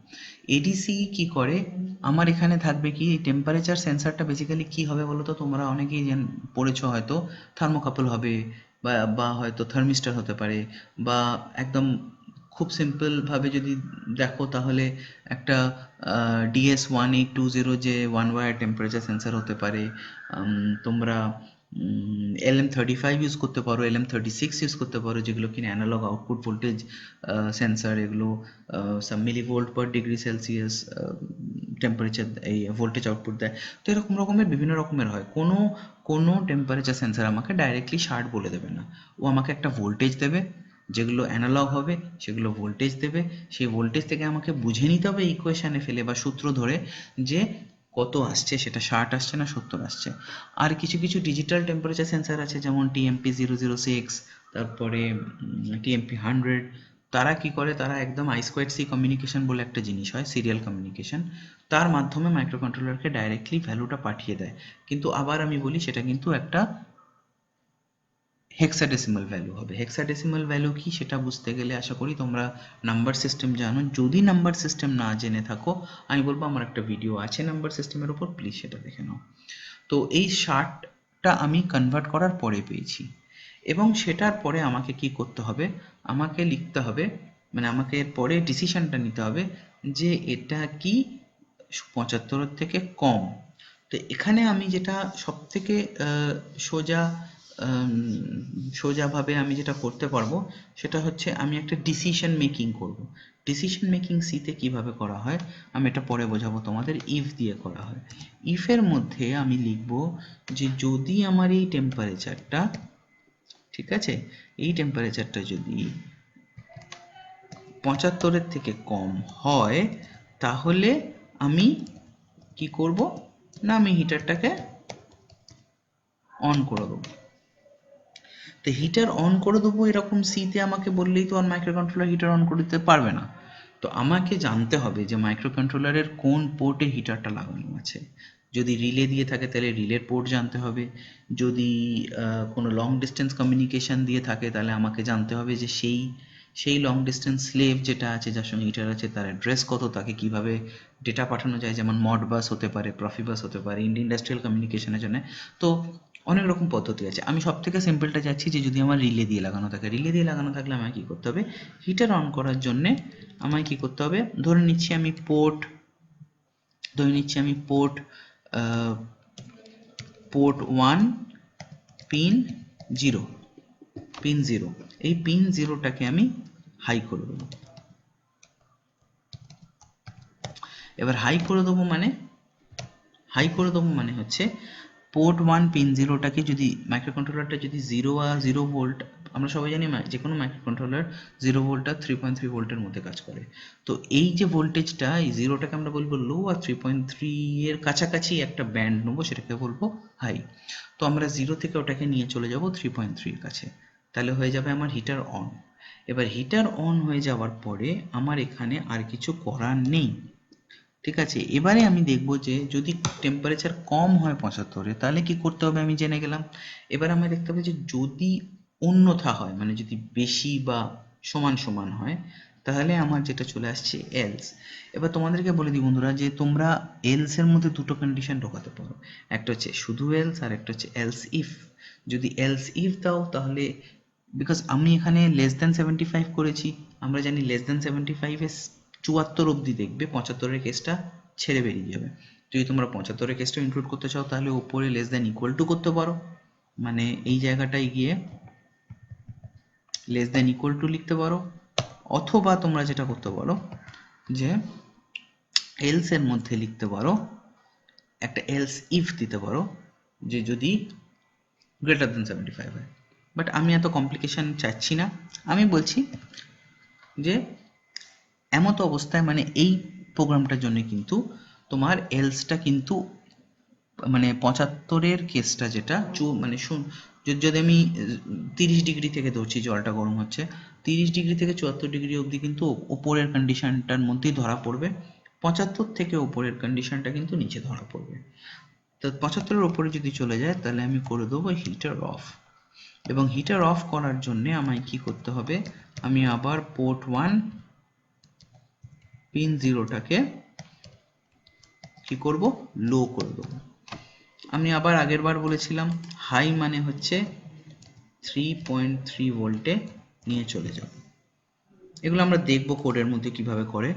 ADC কি করে, আমার এখানে থাকবে কি, টেম্পারেচার সেন্সারটা বেসিক্যালি কি হবে বলো তো, তোমরা অনেকেই পড়েছো হয়তো, থার্মোকাপল হবে, বা হয়তো থার্মিস্টার হতে পারে, বা একদম খুব সিম্পলভাবে যদি দেখো তাহলে একটা DS1820 যে ওয়ান ওয়্যার টেম্পারেচার সেন্সার হতে পারে। তোমরা LM35 ইউজ করতে পারো, LM36 ইউজ করতে পারো, যেগুলো কিনা অ্যানালগ আউটপুট ভোল্টেজ সেন্সার। এগুলো some millivolt per degree Celsius temperature এই ভোল্টেজ আউটপুট দেয়। তো এরকম রকমের বিভিন্ন রকমের হয়। কোনো টেম্পারেচার সেন্সার আমাকে ডাইরেক্টলি 60 বলে দেবে না, ও আমাকে একটা ভোল্টেজ দেবে, যেগুলো অ্যানালগ হবে সেগুলো ভোল্টেজ দেবে। সেই ভোল্টেজ থেকে আমাকে বুঝে নিতে হবে ইকুয়েশানে ফেলে বা সূত্র ধরে যে কত আসছে, সেটা 60 আসছে না 70 আসছে। আর কিছু কিছু ডিজিটাল টেম্পারেচার সেন্সার আছে, যেমন TMP006, তারপরে TMP100। তারা কি করে, তারা একদম I2C কমিউনিকেশন বলে একটা জিনিস হয়, সিরিয়াল কমিউনিকেশন, তার মাধ্যমে মাইক্রোকন্ট্রোলারকে ডাইরেক্টলি ভ্যালুটা পাঠিয়ে দেয়। কিন্তু আবার আমি বলি, সেটা কিন্তু একটা হেক্সাডেসিমাল ভ্যালু হবে। হেক্সাডেসিমাল ভ্যালু কি সেটা বুঝতে গেলে আশা করি তোমরা নাম্বার সিস্টেম জানো। যদি নাম্বার সিস্টেম না জেনে থাকো, আমি বলবো আমার একটা ভিডিও আছে নাম্বার সিস্টেমের উপর, প্লিজ সেটা দেখে নাও। তো এই 60টা আমি কনভার্ট করার পরে পেয়েছি, এবং সেটার পরে আমাকে কি করতে হবে, আমাকে লিখতে হবে, মানে আমাকে পরে ডিসিশনটা নিতে হবে যে এটা কি 75 থেকে কম। তো এখানে আমি যেটা সব থেকে সোজা সোজাভাবে আমি যেটা করতে পারবো, সেটা হচ্ছে আমি একটা ডিসিশন মেকিং করব। ডিসিশন মেকিং সিতে কিভাবে করা হয় আমি এটা পরে বোঝাবো তোমাদের। ইফ দিয়ে করা হয়। ইফের মধ্যে আমি লিখব যে যদি আমার এই টেম্পারেচারটা, ঠিক আছে, এই টেম্পারেচারটা যদি 75 থেকে কম হয়, তাহলে আমি কি করব না, আমি হিটারটাকে অন করে দেবো। তো হিটার অন করে দেবো এরকম সিতে আমাকে বললেই তো আর মাইক্রোকন্ট্রোলার হিটার অন করে দিতে পারবে না। তো আমাকে জানতে হবে যে মাইক্রোকন্ট্রোলারের কোন পোর্টে হিটারটা লাগানো আছে। যদি রিলে দিয়ে থাকে তাহলে রিলের পোর্ট জানতে হবে। যদি কোনো লং ডিস্টেন্স কমিউনিকেশান দিয়ে থাকে তাহলে আমাকে জানতে হবে যে সেই লং ডিস্টেন্স স্লেভ যেটা আছে, যার সঙ্গে হিটার আছে, তার অ্যাড্রেস কত, তাকে কিভাবে ডেটা পাঠানো যায়, যেমন মড বাস হতে পারে, প্রফিবাস হতে পারে ইন্ডাস্ট্রিয়াল কমিউনিকেশনের জন্য। তো অনেক রকম পদ্ধতি আছে। আমি সব থেকে সিম্পলটা যাচ্ছি, যে যদি আমার রিলে দিয়ে লাগানো থাকে, রিলে দিয়ে লাগানো থাকলে আমায় কী করতে হবে, হিটার অন করার জন্যে আমায় কী করতে হবে, ধরে নিচ্ছি আমি পোর্ট 1 পিন 0, এই পিন 0টাকে আমি হাই করে দেবো। এবার হাই করে দেবো মানে হচ্ছে পোর্ট 1 পিন 0টাকে যদি মাইক্রোকন্ট্রোলারটা যদি 0 ভোল্ট, আমরা সবাই জানি যে কোনো মাইক্রোকন্ট্রোলার 0 ভোল্ট আর 3.3 ভোল্টের মধ্যে কাজ করে। তো এই যে ভোল্টেজটা, এই 0টাকে আমরা বলবো লো, আর 3.3 এর কাছাকাছি একটা ব্যান্ড নেবো, সেটাকে বলবো হাই। তো আমরা 0 থেকে ওটাকে নিয়ে চলে যাব 3.3 এর কাছে, তাহলে হয়ে যাবে আমার হিটার অন। এবার হিটার অন হয়ে যাওয়ার পরে আমার এখানে আর কিছু করার নেই, ঠিক আছে। এবারে আমি দেখব যে যদি টেম্পারেচার কম হয় 75-এ, তাহলে কি করতে হবে আমি জেনে গেলাম। এবার আমি দেখতে হবে যে যদি অন্যথা হয়, মানে যদি বেশি বা সমান সমান হয়, তাহলে আমার যেটা চলে আসছে এলস। এবার তোমাদেরকে বলে দিই বন্ধুরা, যে তোমরা এলস এর মধ্যে দুটো কন্ডিশন ঢোকাতে পারো, একটা হচ্ছে শুধু এলস আর একটা হচ্ছে এলস ইফ। যদি এলস ইফ দাও তাহলে, বিকজ আমি এখানে লেস দ্যান 75 করেছি, আমরা জানি লেস দ্যান 75-এ 74 অবধি দেখবে, 75-এর কেসটা ছেড়ে বেরিয়ে যাবে। যদি তোমরা 75-এর কেসটা ইনক্লুড করতে চাও তাহলে উপরে লেস দ্যান ইকুয়াল টু করতে পারো, মানে এই জায়গাটায় গিয়ে লেস দ্যান ইকুয়াল টু লিখতে পারো, অথবা তোমরা যেটা করতে পারো যে এলস এর মধ্যে লিখতে পারো একটা এলস ইফ দিতে পারো, যে যদি গ্রেটার দ্যান 75 হয়। বাট আমি এত কমপ্লিকেশন চাচ্ছি না, আমি বলছি যে এমতো অবস্থায়, মানে এই প্রোগ্রামটার জন্য কিন্তু তোমার এলসটা কিন্তু, মানে 75-এর কেসটা যেটা মানে যদি আমি 30 ডিগ্রি থেকে ধরছি, জলটা গরম হচ্ছে 30 ডিগ্রি থেকে 74 ডিগ্রি অবধি কিন্তু ওপরের কন্ডিশনটার মধ্যেই ধরা পড়বে, 75 থেকে ওপরের কন্ডিশনটা কিন্তু নিচে ধরা পড়বে। তো 75-এর ওপরে যদি চলে যায় তাহলে আমি করে দেবো হিটার অফ। এবং হিটার অফ করার জন্য আমায় কি করতে হবে, আমি আবার পোর্ট 1 পিন 0টাকে কি করব, লো করে দেবো। আমি আবার আগের বার বলেছিলাম হাই মানে হচ্ছে 3.3 ভোল্টে নিয়ে চলে যাব। এগুলো আমরা দেখবো কোডের মধ্যে কিভাবে করে,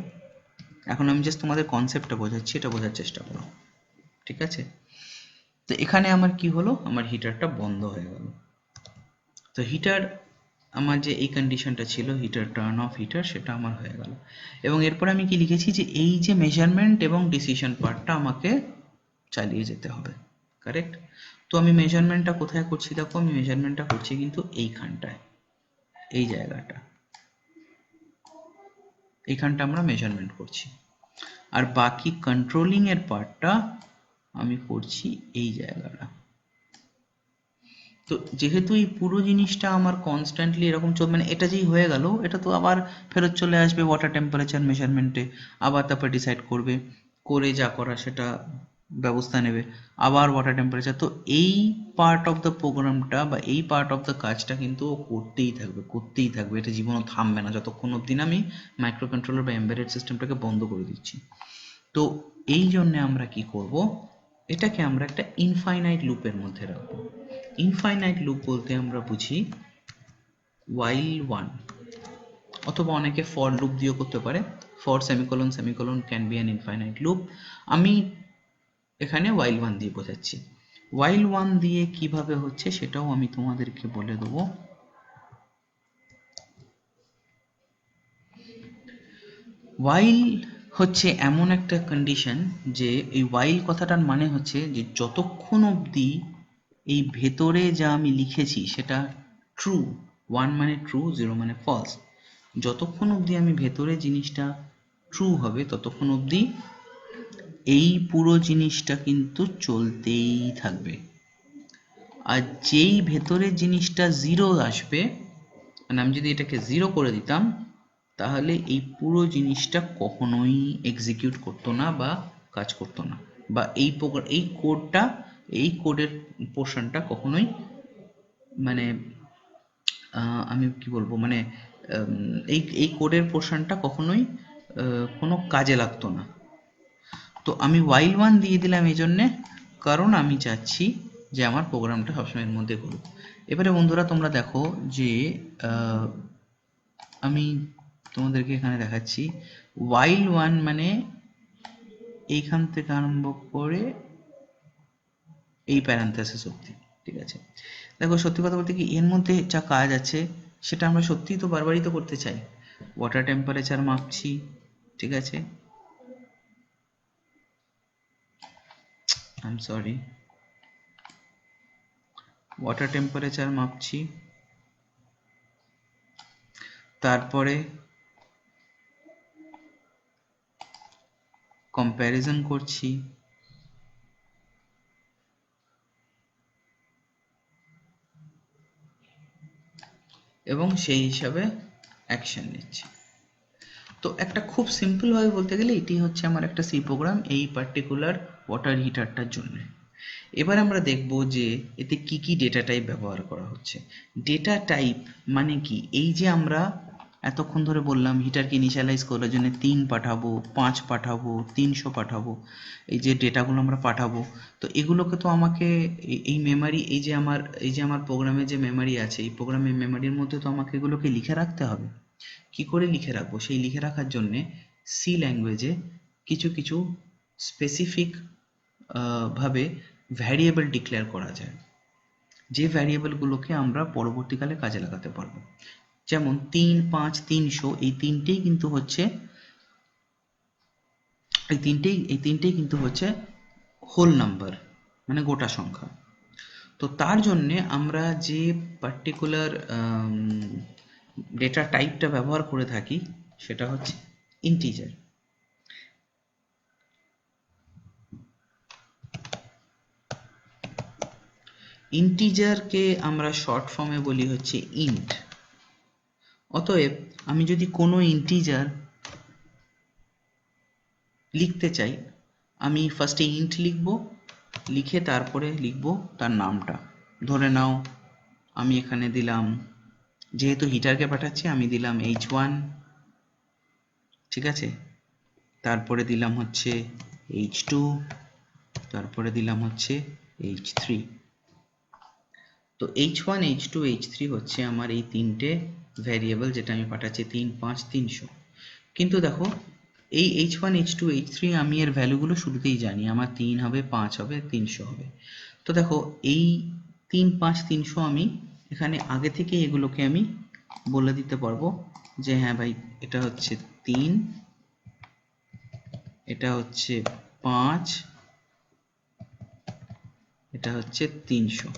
এখন আমি জাস্ট তোমাদের কনসেপ্টটা বোঝাচ্ছি, এটা বোঝার চেষ্টা করো, ঠিক আছে। তো এখানে আমার কি হলো, আমার হিটারটা বন্ধ হয়ে গেল। তো হিটার আমার যে এই কন্ডিশনটা ছিল হিটার টার্ন অফ হিটার, সেটা আমার হয়ে গেল। এবং এরপরে আমি কি লিখেছি, যে এই যে মেজারমেন্ট এবং ডিসিশন পার্টটা আমাকে চালিয়ে যেতে হবে, কারেক্ট। তো আমি মেজারমেন্টটা কোথায় করছি, দেখো আমি মেজারমেন্টটা করছি কিন্তু এইখানটায়, এই জায়গাটা, এইখানটা আমরা মেজারমেন্ট করছি। আর বাকি কন্ট্রোলিং এর পার্টটা আমি করছি এই জায়গাটা। তো যেহেতু এই পুরো জিনিসটা আমার কনস্ট্যান্টলি এরকম মানে এটা যেই হয়ে গেল, এটা তো আবার ফেরত চলে আসবে ওয়াটার টেম্পারেচার মেজারমেন্টে, আবার তারপর ডিসাইড করবে, করে যা করা সেটা ব্যবস্থা নেবে, আবার ওয়াটার টেম্পারেচার। তো এই পার্ট অফ দ্য প্রোগ্রামটা বা এই পার্ট অফ দ্য কাজটা কিন্তু ও করতেই থাকবে করতেই থাকবে, এটা জীবনও থামবে না যতক্ষণ অবধি না আমি মাইক্রো কন্ট্রোলার বা এমবেডেড সিস্টেমটাকে বন্ধ করে দিচ্ছি। তো এই জন্যে আমরা কি করব, এটাকে আমরা একটা ইনফাইনাইট লুপের মধ্যে রাখবো। ইনফাইনাইট লুপ বলতে আমরা বুঝি while one, অথবা অনেকে ফর লুপ দিয়েও করতে পারে, for semicolon semicolon can be an infinite loop. আমি এখানে while one দিয়ে বোঝাচ্ছি। while one দিয়ে কিভাবে হচ্ছে সেটাও আমি তোমাদেরকে বলে দেবো। while হচ্ছে এমন একটা কন্ডিশন, যে এই while কথাটার মানে হচ্ছে যে যতক্ষণ অবধি এই ভেতরে যা আমি লিখেছি সেটা ট্রু, 1 মানে ট্রু, 0 মানে ফলস, যতক্ষণ অবধি আমি ভেতরে জিনিসটা ট্রু হবে ততক্ষণ অবধি এই পুরো জিনিসটা কিন্তু চলতেই থাকবে। আর যেই ভেতরের জিনিসটা 0 আসবে, মানে আমি যদি এটাকে 0 করে দিতাম, তাহলে এই পুরো জিনিসটা কখনোই এক্সিকিউট করতো না বা কাজ করতো না, বা এই কোডটা, এই কোডের পোর্শনটা কখনোই, মানে আমি কি বলবো, মানে এই কোডের পোর্শনটা কখনোই কোনো কাজে লাগতো না। তো আমি while one দিয়ে দিলাম এই জন্যে, কারণ আমি চাচ্ছি যে আমার প্রোগ্রামটা সবসময় এর মধ্যে করুক। এবারে বন্ধুরা তোমরা দেখো যে আমি তোমাদেরকে এখানে দেখাচ্ছি while one মানে এইখান থেকে আরম্ভ করে এই প্যারান্থেসিস অবধি, ঠিক আছে। দেখো সত্যি কথা বলতে কি, এর মধ্যে যা কাজ আছে সেটা আমরা সত্যিই তো বারবারই তো করতে চাই। ওয়াটার টেম্পারেচার মাপছি, ঠিক আছে, I am sorry, water temperature মাপছি, তারপরে কম্প্যারিজন করছি, এবং সেই হিসাবে অ্যাকশন নিচ্ছি। তো একটা খুব সিম্পল ভাবে বলতে গেলে এটি হচ্ছে আমার একটা সি প্রোগ্রাম এই পার্টিকুলার ওয়াটার হিটারটার জন্য। এবার আমরা দেখব যে এতে কি কি ডেটা টাইপ ব্যবহার করা হচ্ছে। ডেটা টাইপ মানে কি, এই যে আমরা এতক্ষণ ধরে বললাম হিটারকে ইনিশিয়ালাইজ করার জন্য 3 পাঠাবো, 5 পাঠাবো, 300 পাঠাবো, এই যে ডেটাগুলো আমরা পাঠাবো, তো এগুলোকে তো আমাকে এই মেমোরি, এই যে আমার প্রোগ্রামে যে মেমোরি আছে, এই প্রোগ্রামের মেমোরির মধ্যে তো আমাকে এগুলোকে লিখে রাখতে হবে। কি করে লিখে রাখবো? সেই লিখে রাখার জন্যে সি ল্যাঙ্গুয়েজে কিছু কিছু স্পেসিফিক ভাবে ভ্যারিয়েবল ডিক্লেয়ার করা যায়, যে ভ্যারিয়েবলগুলোকে আমরা পরবর্তীকালে কাজে লাগাতে পারবো। যেমন 3, 5, 300 এই তিনটেই কিন্তু হচ্ছে হোল নাম্বার, মানে গোটা সংখ্যা। তো তার জন্যে আমরা যে পার্টিকুলার ডেটা টাইপটা ব্যবহার করে থাকি সেটা হচ্ছে ইন্টিজার। ইন্টিজারকে আমরা শর্ট ফর্মে বলি হচ্ছে ইন্ট। অতএব আমি যদি কোনো ইন্টিজার লিখতে চাই, আমি ফার্স্টে ইন্ট লিখব, লিখে তারপরে লিখব তার নামটা। ধরে নাও আমি এখানে দিলাম, যেহেতু হিটারকে পাঠাচ্ছি আমি দিলাম h1, ঠিক আছে, তারপরে দিলাম হচ্ছে h2, তারপরে দিলাম হচ্ছে h3। তো h1, h2, h3 হচ্ছে আমার এই তিনটে ভ্যারিয়েবল যেটা আমি পাঠাচ্ছি 3, 5, 300। কিন্তু দেখো এই h1, h2, h3 আমি এর ভ্যালুগুলো শুরুতেই জানি, আমার 3 হবে, 5 হবে, 300 হবে। তো দেখো এই 3, 5, 300 আমি এখানে আগে থেকে এগুলোকে আমি বলে দিতে পারবো যে হ্যাঁ ভাই এটা হচ্ছে 3, এটা হচ্ছে 5, এটা হচ্ছে 300।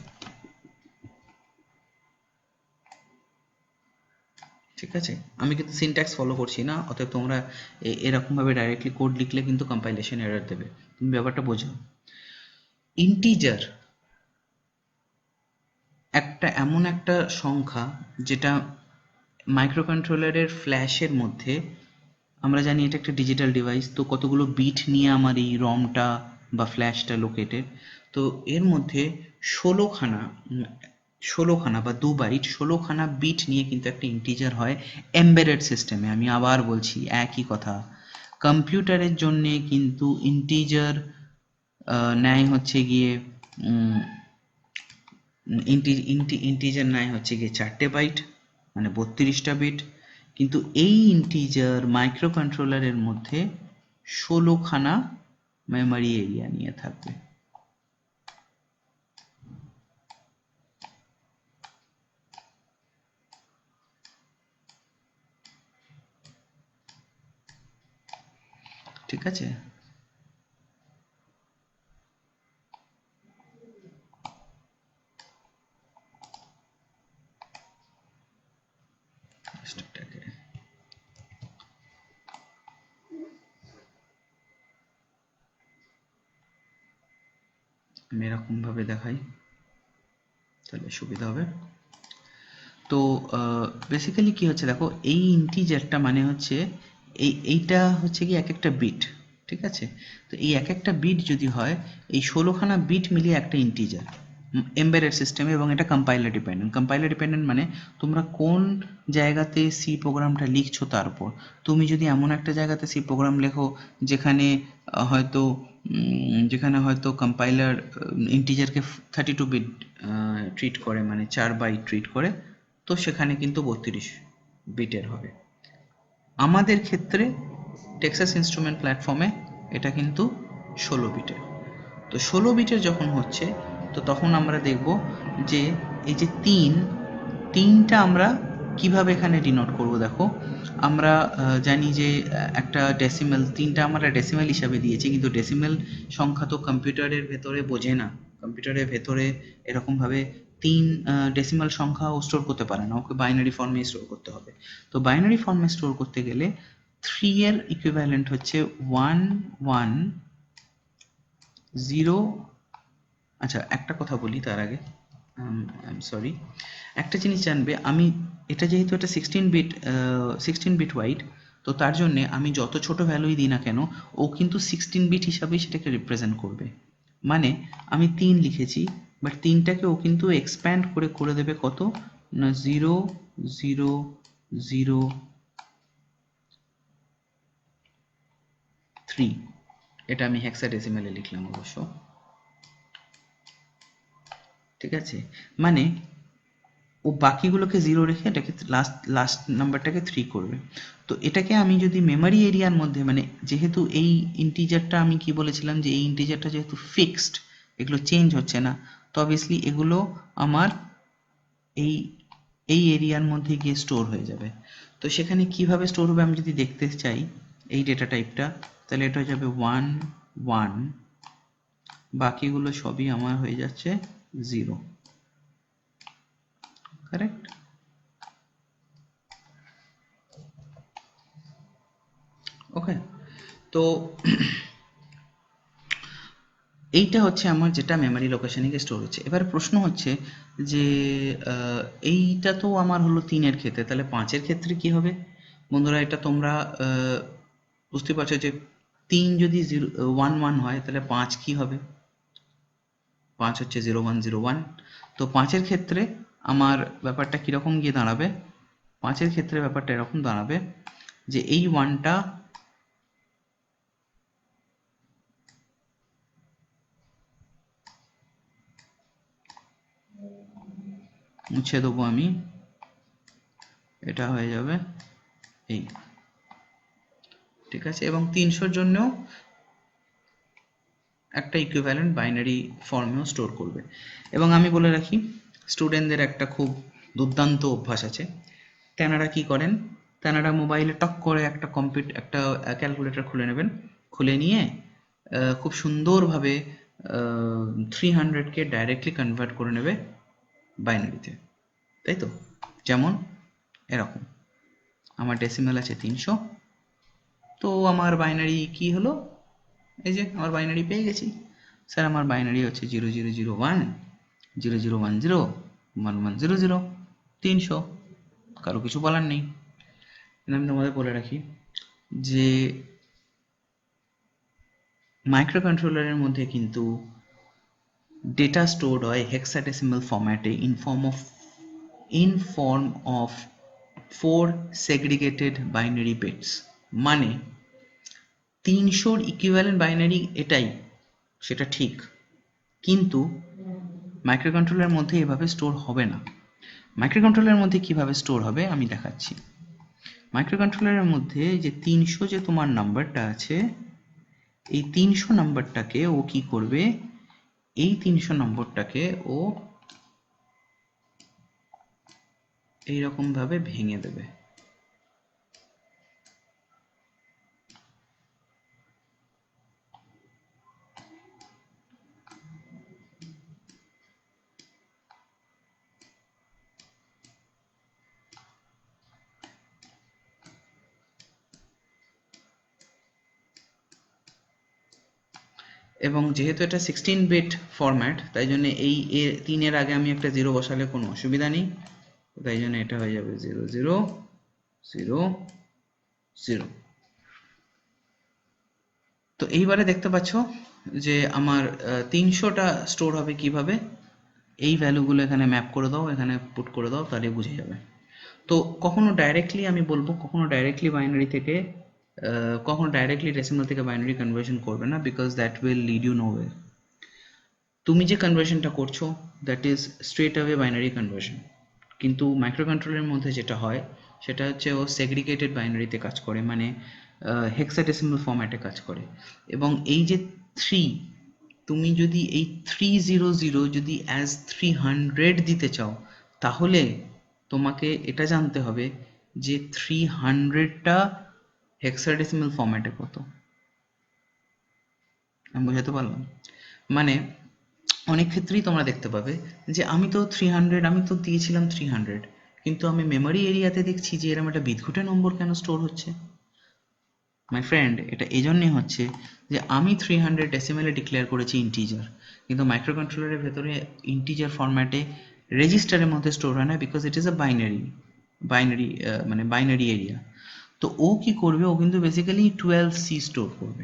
ঠিক আছে, আমি কিন্তু সিনট্যাক্স ফলো করছি না, অতএব তোমরা এরকম ভাবে ডাইরেক্টলি কোড লিখলে কিন্তু কম্পাইলেশন এরর দেবে। তুমি ব্যাপারটা বোঝো। ইন্টিজার এমন একটা সংখ্যা যেটা মাইক্রোকন্ট্রোলারের ফ্ল্যাশের মধ্যে, আমরা জানি এটা একটা ডিজিটাল ডিভাইস, তো কতগুলো বিট নিয়ে আমার এই রমটা বা ফ্ল্যাশটা লোকেটেড। তো এর মধ্যে 16খানা বা 2 বাইট 16খানা বিট নিয়ে কিন্তু একটা ইন্টিজার হয় এমবেডেড সিস্টেমে। আমি আবার বলছি একই কথা, কম্পিউটারের জন্যে কিন্তু ইন্টিজার নেয় হচ্ছে গিয়ে ইন্টিজার নেয় হচ্ছে গিয়ে 4টে বাইট, মানে 32টা বিট। কিন্তু এই ইন্টিজার মাইক্রোকন্ট্রোলারের মধ্যে 16খানা মেমোরি এরিয়া নিয়ে থাকবে। ঠিক আছে, আমি এরকম ভাবে দেখাই তাহলে সুবিধা হবে। তো বেসিক্যালি কি হচ্ছে দেখো, এই ইন্টিজারটা মানে হচ্ছে এইটা হচ্ছে কি এক একটা বিট, ঠিক আছে। তো এই এক একটা বিট যদি হয়, এই 16খানা বিট মিলিয়ে একটা ইন্টিজার এমবেডেড সিস্টেমে, এবং এটা কম্পাইলার ডিপেন্ডেন্ট। কম্পাইলার ডিপেন্ডেন্ট মানে তোমরা কোন জায়গাতে সি প্রোগ্রামটা লিখছো তার উপর। তুমি যদি এমন একটা জায়গাতে সি প্রোগ্রাম লেখো যেখানে হয়তো কম্পাইলার ইন্টিজারকে 32 বিট ট্রিট করে, মানে 4 বাইট ট্রিট করে, তো সেখানে কিন্তু 32 বিটের হবে। আমাদের ক্ষেত্রে টেক্সাস ইনস্ট্রুমেন্ট প্ল্যাটফর্মে এটা কিন্তু 16 বিটের। তো 16 বিটের যখন হচ্ছে, তো তখন আমরা দেখব যে এই যে তিনটা আমরা কিভাবে এখানে ডিনোট করব। দেখো আমরা জানি যে একটা ডেসিমেল, তিনটা আমরা ডেসিমেল হিসাবে দিয়েছি, কিন্তু ডেসিমেল সংখ্যা তো কম্পিউটারের ভেতরে বোঝে না। কম্পিউটারের ভেতরে এরকম ভাবে তিন ডেসিমাল সংখ্যাও স্টোর করতে পারে না, ওকে বাইনারি ফর্মে স্টোর করতে হবে। তো বাইনারি ফর্মে স্টোর করতে গেলে 3 এর ইকুইভ্যালেন্ট হচ্ছে 1 1 0। আচ্ছা, একটা কথা বলি তার আগে, আই এম সরি, একটা জিনিস জানবে, আমি এটা যেহেতু একটা 16 বিট ওয়াইড, তো তার জন্যে আমি যত ছোট ভ্যালুই দিই না কেন, ও কিন্তু 16 বিট হিসাবেই সেটাকে রিপ্রেজেন্ট করবে। মানে আমি 3 লিখেছি, বাট 3টাকে ও কিন্তু এক্সপ্যান্ড করে করে দেবে কত না 0 0 0 3। এটা আমি হেক্সাডেসিমালে লিখলাম অবশ্য, ঠিক আছে। মানে ও বাকিগুলোকে 0 রেখে এটাকে লাস্ট নাম্বারটাকে 3 করবে। তো এটাকে আমি যদি মেমোরি এরিয়ার মধ্যে, মানে যেহেতু এই ইন্টিজারটা আমি কি বলেছিলাম যে এই ইন্টিজারটা যেহেতু ফিক্সড, এগুলো চেঞ্জ হচ্ছে না, তো অবভিয়াসলি এগুলো আমার এই এই এরিয়ার মধ্যে গিয়ে স্টোর হয়ে যাবে। তো সেখানে কিভাবে স্টোর হবে আমি যদি দেখতে চাই এই ডেটা টাইপটা, তাহলে এটা হয়ে যাবে 1 1, বাকিগুলো সবই আমার হয়ে যাচ্ছে 0, কারেক্ট? ওকে, তো এইটা হচ্ছে আমার যেটা মেমোরি লোকেশনে গিয়ে স্টোর হচ্ছে। এবার প্রশ্ন হচ্ছে যে এইটা তো আমার হলো 3-এর ক্ষেত্রে, তাহলে 5-এর ক্ষেত্রে কি হবে? বন্ধুরা এটা তোমরা বুঝতে পারছো যে 3 যদি 1 1 হয় তাহলে 5 কি হবে? 5 হচ্ছে 0 1 0 1। তো 5-এর ক্ষেত্রে আমার ব্যাপারটা কীরকম গিয়ে দাঁড়াবে? 5-এর ক্ষেত্রে ব্যাপারটা এরকম দাঁড়াবে যে এই 1টা মুছে দেবো আমি, এটা হয়ে যাবে এই, ঠিক আছে। এবং 300-র জন্যও একটা ইকুইভ্যালেন্ট বাইনারি ফর্মেও স্টোর করবে। এবং আমি বলে রাখি, স্টুডেন্টদের একটা খুব দুর্দান্ত অভ্যাস আছে। তেনারা কি করেন, তেনারা মোবাইলে টক করে একটা একটা ক্যালকুলেটর খুলে নেবেন, খুলে নিয়ে খুব সুন্দরভাবে 300কে ডাইরেক্টলি কনভার্ট করে নেবে বাইনারিতে, তাই তো? যেমন এরকম, আমার ডেসিমাল আছে 300, তো আমার বাইনারি কি হলো, এই যে আমার বাইনারি পেয়ে গেছি। স্যার আমার বাইনারি হচ্ছে 0001 0010 1100, 300, কারো কিছু বলার নেই। আমি তোমাদের বলে রাখি যে মাইক্রো কন্ট্রোলারের মধ্যে কিন্তু ডেটা স্টোরড হয় হেক্সাডেসিমাল ফরম্যাটে in form of 4 segregated binary bits. মানে 300-র ইকুইভ্যালেন্ট বাইনারি এটাই, সেটা ঠিক, কিন্তু মাইক্রোকন্ট্রোলারের মধ্যে এভাবে স্টোর হবে না। মাইক্রোকন্ট্রোলারের মধ্যে কিভাবে স্টোর হবে আমি দেখাচ্ছি। মাইক্রোকন্ট্রোলারের মধ্যে যে 300 যে তোমার নাম্বারটা আছে, এই 300 নাম্বারটাকে ও কি করবে, এই 300 নম্বরটাকে ও এইরকম ভাবে ভেঙে দেবে। এবং যেহেতু এটা 16 বিট ফরম্যাট, তাই জন্য এই 3-এর আগে আমি একটা 0 বসালে কোনো অসুবিধা নেই, তাই জন্য এটা হয়ে যাবে 0 0 0 0। তো এইবারে দেখতে পাচ্ছ যে আমার 300টা স্টোর হবে কিভাবে, এই ভ্যালুগুলো এখানে ম্যাপ করে দাও, এখানে পুট করে দাও, তাহলে বুঝে যাবে। তো কখনো ডাইরেক্টলি আমি বলবো, কখনো ডাইরেক্টলি বাইনারি থেকে কখনো ডাইরেক্টলি ডেসিমাল থেকে বাইনারি কনভার্সন করবে না, because that will lead you nowhere. তুমি যে কনভার্সনটা করছো that is straight away binary conversion, কিন্তু মাইক্রোকন্ট্রোলারের মধ্যে যেটা হয় সেটা হচ্ছে ও সেগ্রিগেটেড বাইনারিতে কাজ করে, মানে হেক্সাডেসিমাল ফরম্যাটে কাজ করে। এবং এই যে 3, তুমি যদি এই 300 যদি অ্যাজ 300 দিতে চাও, তাহলে তোমাকে এটা জানতে হবে যে 300টা হেক্সাডেসিমাল ফরম্যাটে কত। আমি বোঝাতে পারলাম? মানে অনেক ক্ষেত্রেই তোমরা দেখতে পাবে যে আমি তো 300, আমি তো দিয়েছিলাম 300, কিন্তু আমি মেমোরি এরিয়াতে দেখছি যে এরকম একটা বিদঘুটে নম্বর কেন স্টোর হচ্ছে। মাই ফ্রেন্ড, এটা এই জন্যই হচ্ছে যে আমি 300 ডেসিমেলে ডিক্লেয়ার করেছি ইন্টিজার, কিন্তু মাইক্রোকন্ট্রোলারের ভেতরে ইন্টিজার ফরম্যাটে রেজিস্টারের মধ্যে স্টোর হয় না, because it is a binary মানে বাইনারি এরিয়া। তো ও কি করবে, ও কিন্তু বেসিক্যালি 12C স্টোর করবে।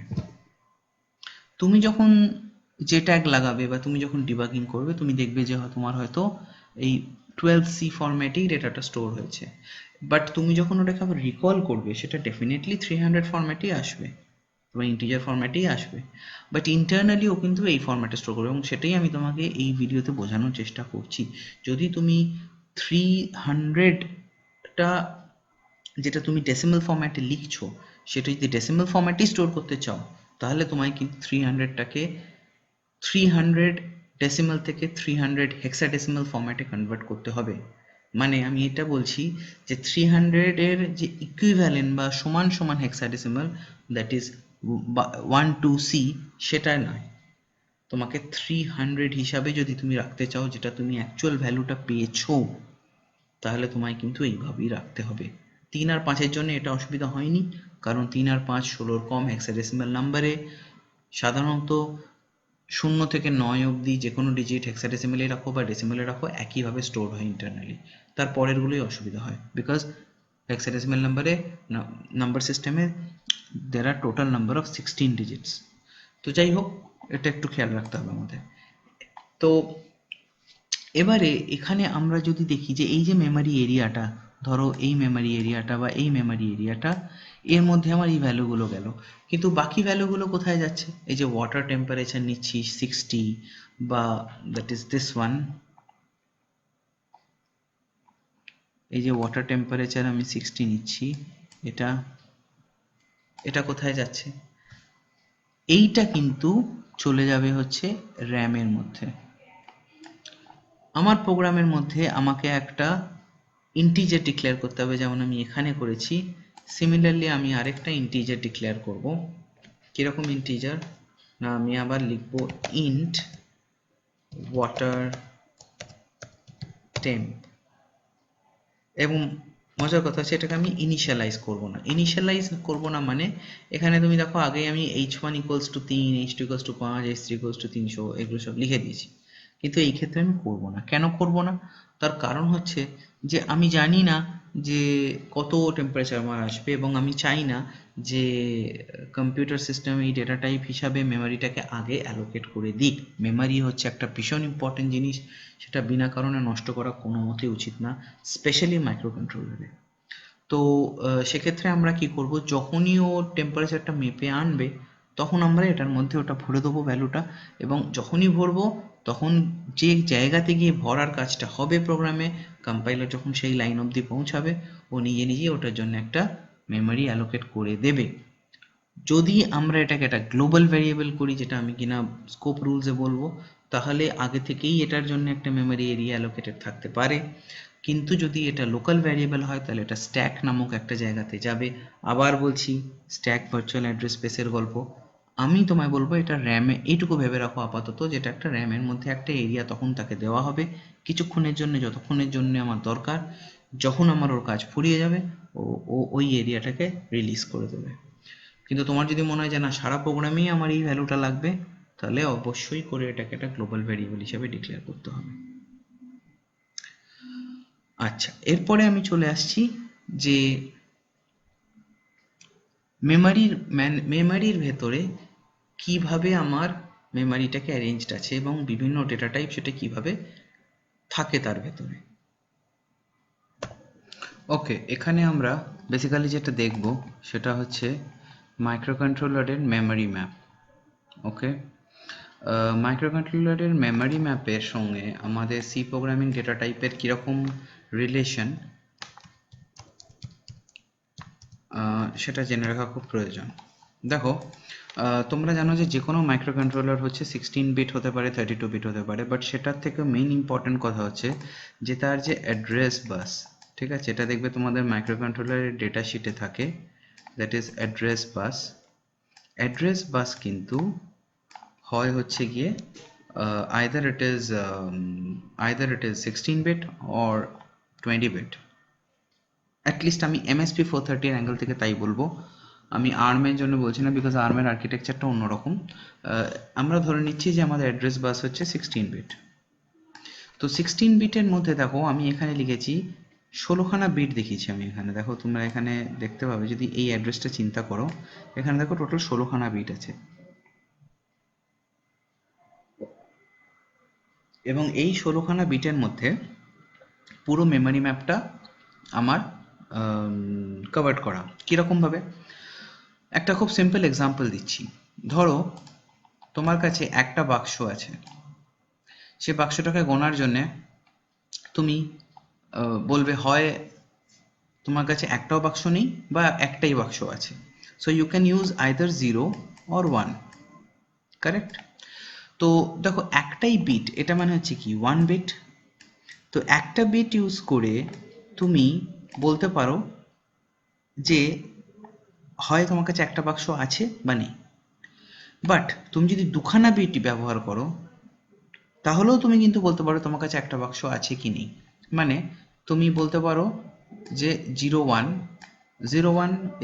তুমি যখন যে ট্যাগ লাগাবে বা তুমি যখন ডিবাগিং করবে, তুমি দেখবে যে তোমার হয়তো এই 12C ফরম্যাটেই ডেটাটা স্টোর হয়েছে, বাট তুমি যখন ওটাকে আবার রিকল করবে সেটা ডেফিনেটলি 300 ফরম্যাটেই আসবে, তোমার ইন্টিজার ফরম্যাটেই আসবে, বাট ইন্টারনালি ও কিন্তু এই ফরম্যাটে স্টোর করবে। এবং সেটাই আমি তোমাকে এই ভিডিওতে বোঝানোর চেষ্টা করছি। যদি তুমি 300টা যেটা তুমি ডেসিমাল ফরম্যাটে লিখছো সেটা যদি ডেসিমাল ফরম্যাটেই স্টোর করতে চাও, তাহলে তোমায় কিন্তু 300টাকে 300 ডেসিমাল থেকে 300 হেক্সাডেসিমাল ফরম্যাটে কনভার্ট করতে হবে। মানে আমি এটা বলছি যে 300 এর যে ইকুইভ্যালেন্ট বা সমান সমান হেক্সাডেসিমাল, দ্যাট ইজ 12C, সেটা নয়। তোমাকে 300 হিসাবে যদি তুমি রাখতে চাও, যেটা তুমি অ্যাকচুয়াল ভ্যালুটা পেয়েছো, তাহলে তোমায় কিন্তু এইভাবেই রাখতে হবে। 3 আর 5-এর জন্য এটা অসুবিধা হয়নি, কারণ 3 আর 5 16 কম হেক্সাডেসিমাল নাম্বারে সাধারণত 0 থেকে 9 অবধি যে কোনো ডিজিট হেক্সাডেসিমালে রাখো বা ডেসিমালে রাখো, একইভাবে স্টোর হয় ইন্টারনালি। তার পরেরগুলোই অসুবিধা হয়, বিকজ হেক্সাডেসিমাল নাম্বার সিস্টেমে there are total number of 16 digits। তো যাই হোক, এটা একটু খেয়াল রাখতে হবে আমাদের। তো এবারে এখানে আমরা যদি দেখি যে এই যে মেমোরি এরিয়াটা, ধরো এই মেমোরি এরিয়াটা বা এই মেমোরি এরিয়াটা, এর মধ্যে আমার এই ভ্যালুগুলো গেল, কিন্তু বাকি ভ্যালুগুলো কোথায় যাচ্ছে? এই যে ওয়াটার টেম্পারেচার নিচ্ছি 60, বা দ্যাট ইজ দিস ওয়ান, এই যে ওয়াটার টেম্পারেচার আমি 60 নিচ্ছি, এটা এটা কোথায় যাচ্ছে? এইটা কিন্তু চলে যাবে হচ্ছে র্যামের মধ্যে। আমার প্রোগ্রামের মধ্যে আমাকে একটা ইন্টিজার ডিক্লেয়ার করতে হবে, যেমন আমি এখানে করেছি। সিমিলারলি আমি আরেকটা ইন্টিজার ডিক্লেয়ার করব। কিরকম ইন্টিজার? না, আমি আবার লিখব ইন্ট ওয়াটার টেম্প, এবং মজার কথা হচ্ছে এটাকে আমি ইনিশিয়ালাইজ করব না মানে এখানে তুমি দেখো আগেই আমি h1 equals to 3, h2 equals to 5, h3 equals to 300 এগুলো সব লিখে দিয়েছি, কিন্তু এই ক্ষেত্রে আমি করব না। কেন করব না? তার কারণ হচ্ছে যে আমি জানি না যে কত টেম্পারেচার আমার আসবে, এবং আমি চাই না যে কম্পিউটার সিস্টেম এই ডেটা টাইপ হিসাবে মেমোরিটাকে আগে অ্যালোকেট করে দিক। মেমোরি হচ্ছে একটা ভীষণ ইম্পর্টেন্ট জিনিস, সেটা বিনা কারণে নষ্ট করা কোনো মতেই উচিত না, স্পেশালি মাইক্রোকন্ট্রোলারে। তো সেক্ষেত্রে আমরা কি করব, যখনই ও টেম্পারেচারটা মেপে আনবে তখন আমরা এটার মধ্যে ওটা ভরে দেবো ভ্যালুটা, এবং যখনই ভরবো তখন যে জায়গাতে গিয়ে ভরার কাজটা হবে প্রোগ্রামে, কম্পাইলার যখন সেই লাইন অবধি পৌঁছাবে ও নিজে নিজে ওটার জন্য একটা মেমোরি অ্যালোকেট করে দেবে। যদি আমরা এটাকে একটা গ্লোবাল ভ্যারিয়েবল করি, যেটা আমি কিনা স্কোপ রুলসে বলবো, তাহলে আগে থেকেই এটার জন্য একটা মেমোরি এরিয়া অ্যালোকেটেড থাকতে পারে। কিন্তু যদি এটা লোকাল ভ্যারিয়েবল হয় তাহলে এটা স্ট্যাক নামক একটা জায়গাতে যাবে। আবার বলছি, স্ট্যাক ভার্চুয়াল অ্যাড্রেস স্পেসের গল্প। আমি তোমায় বলবো এটা র্যামে, এইটুকু ভেবে রাখো আপাতত, যেটা একটা র্যামের মধ্যে একটা এরিয়া তখন তাকে দেওয়া হবে কিছুক্ষণের জন্য, যতক্ষণের জন্য আমার দরকার। যখন আমার ওর কাজ ফুরিয়ে যাবে ও ওই এরিয়াটাকে রিলিজ করে দেবে। কিন্তু তোমার যদি মনে হয় যে না সারা প্রোগ্রামেই আমার এই ভ্যালুটা লাগবে, তাহলে অবশ্যই করে এটাকে একটা গ্লোবাল ভ্যারিয়েবল হিসেবে ডিক্লেয়ার করতে হবে। আচ্ছা, এরপরে আমি চলে আসছি যে মেমোরির ভেতরে কিভাবে আমার মেমোরিটাকে অ্যারেঞ্জড আছে এবং বিভিন্ন ডেটা টাইপ সেটা কিভাবে থাকে তার ভেতরে। ওকে, এখানে আমরা বেসিক্যালি যেটা দেখব সেটা হচ্ছে মাইক্রোকন্ট্রোলারের মেমোরি ম্যাপ। ওকে, মাইক্রোকন্ট্রোলারের মেমোরি ম্যাপের সঙ্গে আমাদের সি প্রোগ্রামিং ডেটা টাইপের কীরকম রিলেশন সেটা জেনে রাখা খুব প্রয়োজন। দেখো, তোমরা জানো যে কোনো মাইক্রোকন্ট্রোলার হচ্ছে 16 বিট হতে পারে, 32 বিট হতে পারে, বাট সেটার থেকে মেইন ইম্পর্টেন্ট কথা হচ্ছে যে তার যে অ্যাড্রেস বাস, ঠিক আছে, এটা দেখবে তোমাদের মাইক্রোকন্ট্রোলারের ডেটা শিটে থাকে, that is address bus. Address bus কিন্তু হয় হচ্ছে গিয়ে either it is 16 bit or 20 bit. At least আমি এমএসপি 430 এর অ্যাঙ্গেল থেকে তাই বলবো, আমি আর্মের জন্য বলছি না, বিকজ আর্মের আর্কিটেকচারটা অন্যরকম। আমরা ধরে নিচ্ছি যে আমাদের অ্যাড্রেস বাস হচ্ছে 16 বিট। তো 16 বিটের মধ্যে দেখো আমি এখানে লিখেছি 16খানা বিট দেখিয়েছি আমি এখানে। দেখো তোমরা এখানে দেখতে পাবে, যদি এই অ্যাড্রেসটা চিন্তা করো, এখানে দেখো টোটাল 16খানা বিট আছে, এবং এই 16খানা বিটের মধ্যে পুরো মেমোরি ম্যাপটা আমার কভার করা। কীরকমভাবে? একটা খুব সিম্পল এক্সাম্পল দিচ্ছি। ধরো তোমার কাছে একটা বাক্স আছে, সে বাক্সটাকে গোনার জন্যে তুমি বলবে হয় তোমার কাছে একটাও বাক্স নেই বা একটাই বাক্স আছে। So you can use either 0 or 1, correct? তো দেখো একটাই বিট, এটা মানে হচ্ছে কি 1 বিট। তো একটা বিট ইউজ করে তুমি বলতে পারো যে হয় তোমার কাছে একটা বাক্স আছে বা নেই। বাট তুমি যদি দুখানা বিট ব্যবহার করো তাহলেও তুমি কিন্তু বলতে পারো তোমার কাছে একটা বাক্স আছে কি নেই। মানে তুমি বলতে পারো যে 01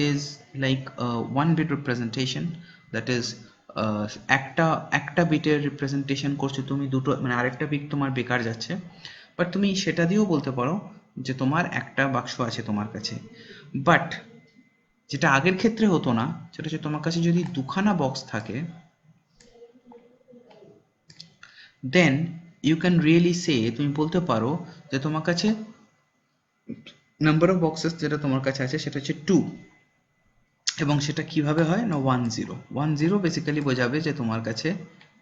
is like 1 bit representation, that is একটা বিটের রিপ্রেজেন্টেশন করছো তুমি, দুটো মানে আরেকটা বিট তোমার বেকার যাচ্ছে। বাট তুমি সেটা দিয়েও বলতে পারো যে তোমার একটা বাক্স আছে তোমার কাছে। বাট যেটা আগের ক্ষেত্রে হতো না, সেটা হচ্ছে তোমার কাছে যদি দুখানা বক্স থাকে, দেন ইউ ক্যান রিয়েলি সে, তুমি বলতে পারো যে তোমার কাছে নাম্বার অফ বক্সেস যেটা তোমার কাছে আছে সেটা হচ্ছে 2, এবং সেটা কিভাবে হয় না 10 বেসিক্যালি বোঝাবে যে তোমার কাছে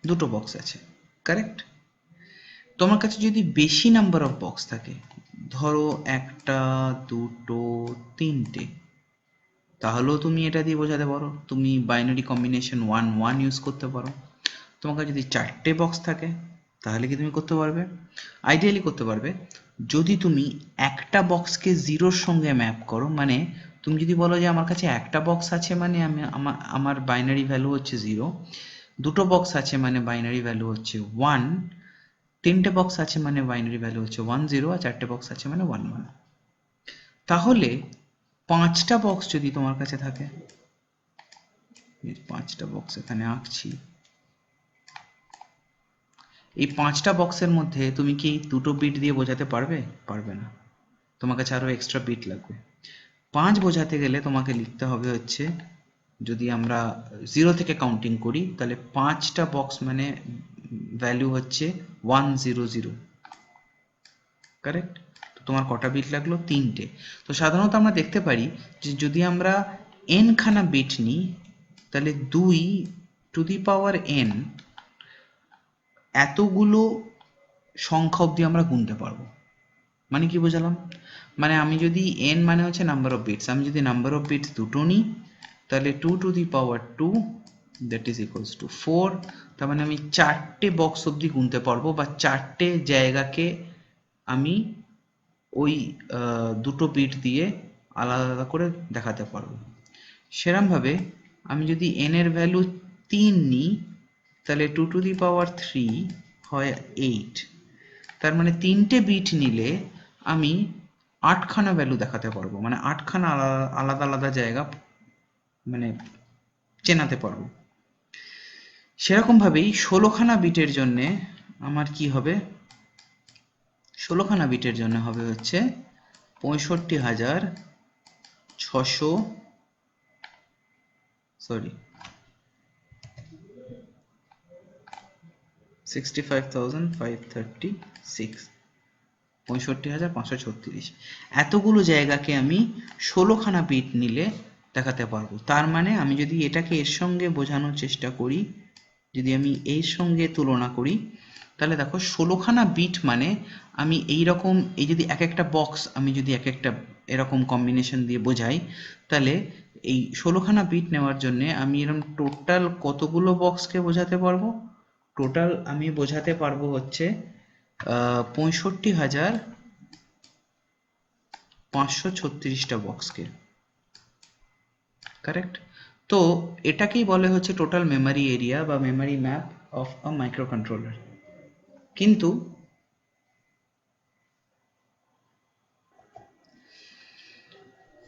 দুটো বক্স আছে, কারেক্ট? তোমার কাছে যদি বেশি নাম্বার অফ বক্স থাকে, ধরো একটা, দুটো, তিনটে, তাহলেও তুমি এটা দিয়ে বোঝাতে পারো। তুমি বাইনারি কম্বিনেশন 1 ইউজ করতে পারো। তোমার কাছে যদি 4টে বক্স থাকে তাহলে কি তুমি করতে পারবে? আইডিয়ালি করতে পারবে যদি তুমি একটা বক্সকে 0-র সঙ্গে ম্যাপ করো। মানে তুমি যদি বলো যে আমার কাছে একটা বক্স আছে মানে আমার বাইনারি ভ্যালু হচ্ছে 0, দুটো বক্স আছে মানে বাইনারি ভ্যালু হচ্ছে 1, তিনটে বক্স আছে মানে বাইনারি ভ্যালু হচ্ছে 10, আর 4টে বক্স আছে মানে 11। তাহলে 5টা বক্স যদি তোমার কাছে থাকে, 5টা বক্স এখানে আঁকছি, এই 5টা বক্সের মধ্যে তুমি কি দুটো বিট দিয়ে বোঝাতে পারবে? পারবে না, তোমার কাছে আরো এক্সট্রা বিট লাগবে। 5 বোঝাতে গেলে তোমাকে লিখতে হবে হচ্ছে, যদি আমরা 0 থেকে কাউন্টিং করি তাহলে 5টা বক্স মানে ভ্যালু হচ্ছে 100, কারেক্ট? তো তোমার কটা বিট লাগলো? 3টে। তো সাধারণত আমরা দেখতে পারি যে যদি আমরা n খানা বিট নিই তাহলে 2n এতগুলো সংখ্যা অবধি আমরা গুনতে পারবো। মানে কি বোঝালাম? মানে আমি যদি n মানে হচ্ছে নাম্বার অফ বিটস, আমি যদি নাম্বার অফ বিটস দুটো নিই তাহলে 2 that is equals to 4। তার মানে আমি 4টে বক্স অবধি গুনতে পারবো, বা 4টে জায়গাকে আমি ওই দুটো বিট দিয়ে আলাদা আলাদা করে দেখাতে পারবো। সেরমভাবে আমি যদি n এর ভ্যালু 3 নিই তাহলে 2 হয় 8। তার মানে 3টে বিট নিলে আমি 8খানা ভ্যালু দেখাতে পারবো, মানে 8খানা আলাদা আলাদা জায়গা মানে চেনাতে পারবো। সেরকম ভাবেই 16খানা বিটের জন্য আমার কি হবে? 16খানা বিটের জন্য হবে হচ্ছে 65,536 এতগুলো জায়গাকে আমি 16খানা বিট নিলে দেখাতে পারবো। তার মানে আমি যদি এটাকে এর সঙ্গে বোঝানোর চেষ্টা করি, যদি আমি এর সঙ্গে তুলনা করি, তাহলে দেখো 16খানা বিট মানে আমি এইরকম, এই যদি এক একটা বক্স আমি যদি এক একটা এরকম কম্বিনেশন দিয়ে বোঝাই, তাহলে এই 16খানা বিট নেওয়ার জন্য আমি এরকম টোটাল কতগুলো বক্সকে বোঝাতে পারবো? টোটাল আমি বোঝাতে পারবো হচ্ছে 65,536টা বক্সকে, কারেক্ট? তো এটাকেই বলে হচ্ছে টোটাল মেমোরি এরিয়া বা memory map of a micro controller. কিন্তু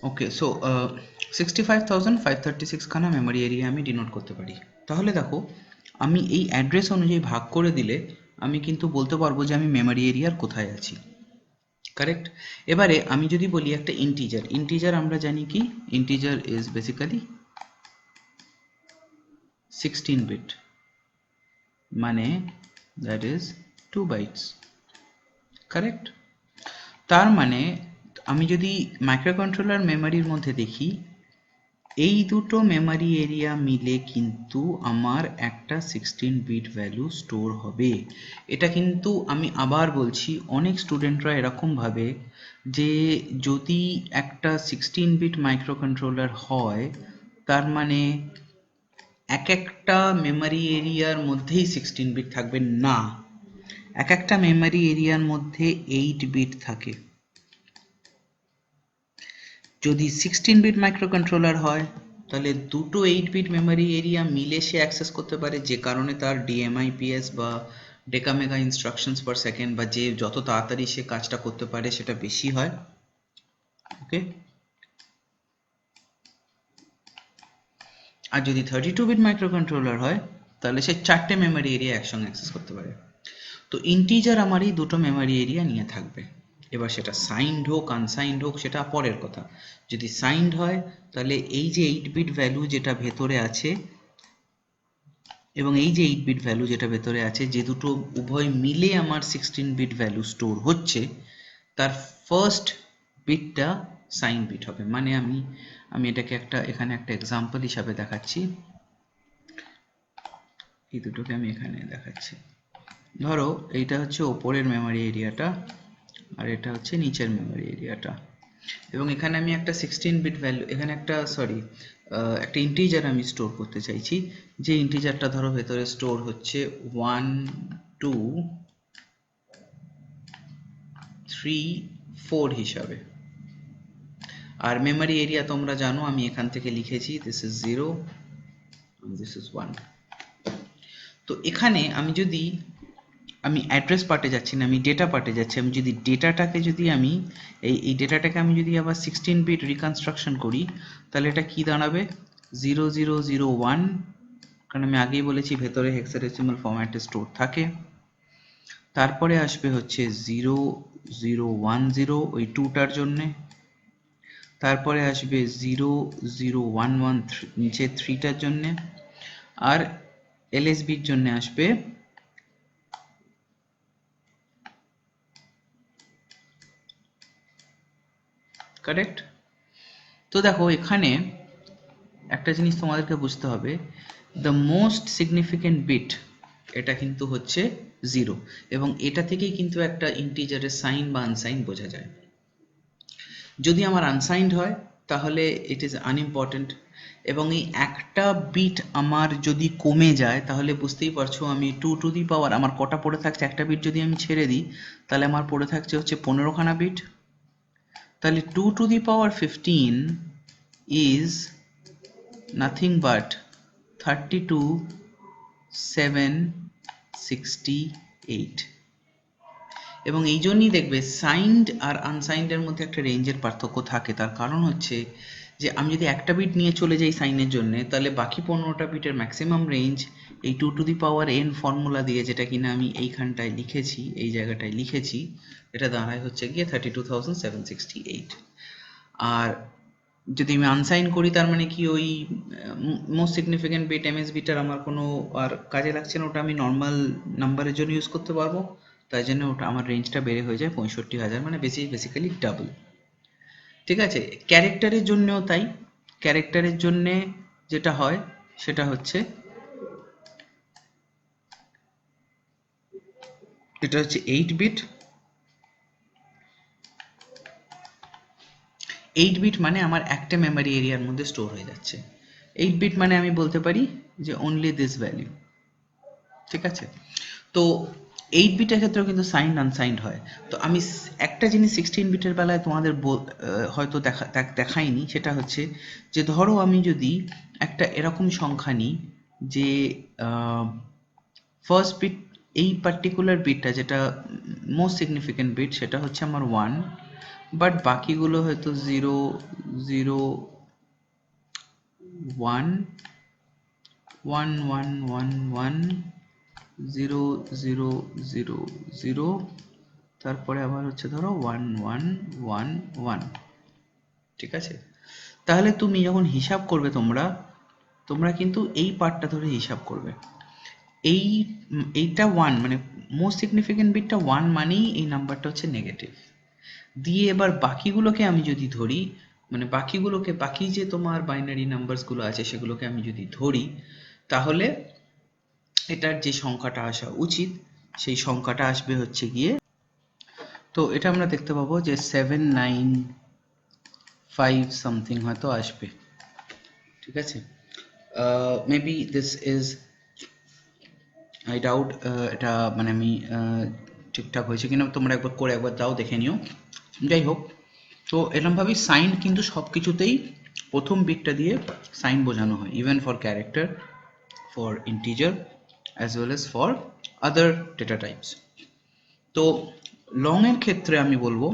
ওকে, সো 65,536 খানা মেমোরি এরিয়া আমি ডিনোট করতে পারি। তাহলে দেখো, আমি এই অ্যাড্রেস অনুযায়ী ভাগ করে দিলে আমি কিন্তু বলতে পারবো যে আমি মেমোরি এরিয়ার কোথায় আছি, কারেক্ট? এবারে আমি যদি বলি একটা ইন্টিজার আমরা জানি কি ইন্টিজার ইজ বেসিক্যালি 16 বিট, মানে দ্যাট ইজ 2 বাইটস, কারেক্ট? তার মানে আমি যদি মাইক্রোকন্ট্রোলার মেমোরির মধ্যে দেখি, এই দুটো মেমোরি এরিয়া মিলে কিন্তু আমার একটা 16 বিট ভ্যালু স্টোর হবে। এটা কিন্তু আমি আবার বলছি, অনেক স্টুডেন্টরা এরকম ভাবে যে যদি একটা 16 বিট মাইক্রোকন্ট্রোলার হয় তার মানে এক একটা মেমোরি এরিয়ার মধ্যেই 16 বিট থাকবে। না, এক একটা মেমোরি এরিয়ার মধ্যে 8 বিট থাকে। যদি 16 বিট মাইক্রোকন্ট্রোলার হয় তাহলে দুটো 8 বিট মেমোরি এরিয়া মিলে সে অ্যাক্সেস করতে পারে, যে কারণে তার DMIPS বা ডেকামেগা ইনস্ট্রাকশনস পার সেকেন্ড বা যে যত তাড়াতাড়ি সে কাজটা করতে পারে সেটা বেশি হয়। ওকে, আর যদি 32 বিট মাইক্রোকন্ট্রোলার হয় তাহলে সে 4টে মেমোরি এরিয়া একসঙ্গে অ্যাক্সেস করতে পারে। তো ইন্টিজার আমার এই দুটো মেমোরি এরিয়া নিয়ে থাকবে। এবার সেটা সাইন্ড হোক আনসাইন্ড হোক সেটা পরের কথা। যদি সাইন্ড হয় তাহলে এই যে 8 বিট ভ্যালু যেটা ভেতরে আছে এবং এই যে 8 বিট ভ্যালু যেটা ভেতরে আছে, যে দুটো উভয় মিলে আমার 16 বিট ভ্যালু স্টোর হচ্ছে, তার ফার্স্ট বিটটা সাইন বিট হবে। মানে আমি এটাকে এখানে একটা এক্সাম্পল হিসাবে দেখাচ্ছি। এই দুটোকে আমি এখানে দেখাচ্ছি। ধরো এইটা হচ্ছে ওপরের মেমোরি এরিয়াটা আর এটা হচ্ছে নিচের মেমোরি এরিয়াটা, এবং এখানে আমি একটা 16 বিট ভ্যালু, এখানে একটা ইন্টিজার আমি স্টোর করতে চাইছি। যে ইন্টিজারটা ধরো ভেতরে স্টোর হচ্ছে 1 2 3 4 হিসাবে। আর মেমোরি এরিয়া তোমরা জানো, আমি এখান থেকে লিখেছি দিস ইজ 0 দিস ইজ 1। তো এখানে আমি অ্যাড্রেস পার্টে যাচ্ছি না, আমি ডেটা পার্টে যাচ্ছি। আমি যদি এই ডেটাটাকে আমি যদি আবার 16 বিট রিকনস্ট্রাকশন করি তাহলে এটা কি দাঁড়াবে 0001, কারণ আমি আগেই বলেছি ভেতরে হেক্সাডেসিমাল ফরম্যাটে স্টোর থাকে। তারপরে আসবে হচ্ছে 0010 ওই 2টার জন্যে, তারপরে আসবে 0011 নিচে 3টার জন্যে, আর LSBর জন্য আসবে কারেক্ট। তো দেখো এখানে একটা জিনিস তোমাদেরকে বুঝতে হবে, দ্য মোস্ট সিগনিফিকেন্ট বিট এটা কিন্তু হচ্ছে 0, এবং এটা থেকেই কিন্তু একটা ইন্টিজারের সাইন বা আনসাইন বোঝা যায়। যদি আমার আনসাইন্ড হয় তাহলে ইট ইজ আনইম্পর্টেন্ট, এবং এই একটা বিট আমার যদি কমে যায় তাহলে বুঝতেই পারছো আমি 2 টু দি পাওয়ার আমার কটা পড়ে থাকছে, একটা বিট যদি আমি ছেড়ে দিই তাহলে আমার পড়ে থাকছে হচ্ছে 15খানা বিট। তাহলে 2 to the power 15 is nothing but 32,768, এবং এই জন্যই দেখবে সাইন্ড আর আনসাইন্ডের মধ্যে একটা রেঞ্জের পার্থক্য থাকে। তার কারণ হচ্ছে যে আমি যদি একটা বিট নিয়ে চলে যাই সাইনের জন্য, তাহলে বাকি 15টা বিটের ম্যাক্সিমাম রেঞ্জ এই 2 to the power n formula দিয়ে, যেটা কিনা আমি এইখানটায় লিখেছি, এই জায়গাটায় লিখেছি, এটা দাঁড়ায় হচ্ছে গিয়ে 32,768। আর যদি আমি আনসাইন করি তার মানে কি ওই মোস্ট সিগনিফিকেন্ট বিট MSBটার আমার কোনো আর কাজে লাগছে না, ওটা আমি নর্মাল নাম্বারের জন্য ইউজ করতে পারবো। তাই জন্য ওটা আমার রেঞ্জটা বেড়ে হয়ে যায় 65,000, মানে বেসিক্যালি ডাবল। ঠিক আছে, ক্যারেক্টারের জন্যও তাই। ক্যারেক্টারের জন্যে যেটা হয় সেটা হচ্ছে এটা হচ্ছে 8 বিট। 8 বিট মানে আমার একটা মেমোরি এরিয়ার মধ্যে স্টোর হয়ে যাচ্ছে। 8 বিট মানে আমি বলতে পারি যে অনলি দিস ভ্যালু। ঠিক আছে, তো 8 বিটের ক্ষেত্রেও কিন্তু সাইন্ড আনসাইন্ড হয়। তো আমি একটা জিনিস 16 বিটের বেলায় তোমাদের হয়তো দেখাইনি, সেটা হচ্ছে যে ধরো আমি যদি একটা এরকম সংখ্যা নিই যে ফার্স্ট বিট এই পার্টিকুলার বিটটা যেটা মোস্ট সিগনিফিকেন্ট বিট সেটা হচ্ছে আমার 1, বাট বাকিগুলো হয়তো 0 0 1 1 1 1 1 0 0 0 0, তারপরে আবার হচ্ছে ধরো 1 1 1 1। ঠিক আছে, তাহলে তুমি যখন হিসাব করবে তোমরা কিন্তু এই পার্টটা ধরে হিসাব করবে। এইটা 1 মানে মোস্ট সিগনিফিকেন্ট বিটটা 1 মানেই এই নাম্বারটা হচ্ছে নেগেটিভ। দিয়ে এবার বাকিগুলোকে আমি যদি ধরি, মানে বাকি যে তোমার বাইনারি নাম্বারসগুলো আছে সেগুলোকে আমি যদি ধরি, তাহলে এটার যে সংখ্যাটা আসা উচিত সেই সংখ্যাটা আসবে হচ্ছে গিয়ে, তো এটা আমরা দেখতে পাবো যে 795 সামথিং হয়তো আসবে। ঠিক আছে, maybe this is, I doubt এটা মানে আমি ঠিকঠাক হয়েছে কিনা তোমরা একবার দাও, দেখে নিও। যাই হোক, তো এরকমভাবেই সাইন কিন্তু সব কিছুতেই প্রথম বিটটা দিয়ে সাইন বোঝানো হয়, even for character, for integer as well as for other data types. তো লং এর ক্ষেত্রে আমি বলবো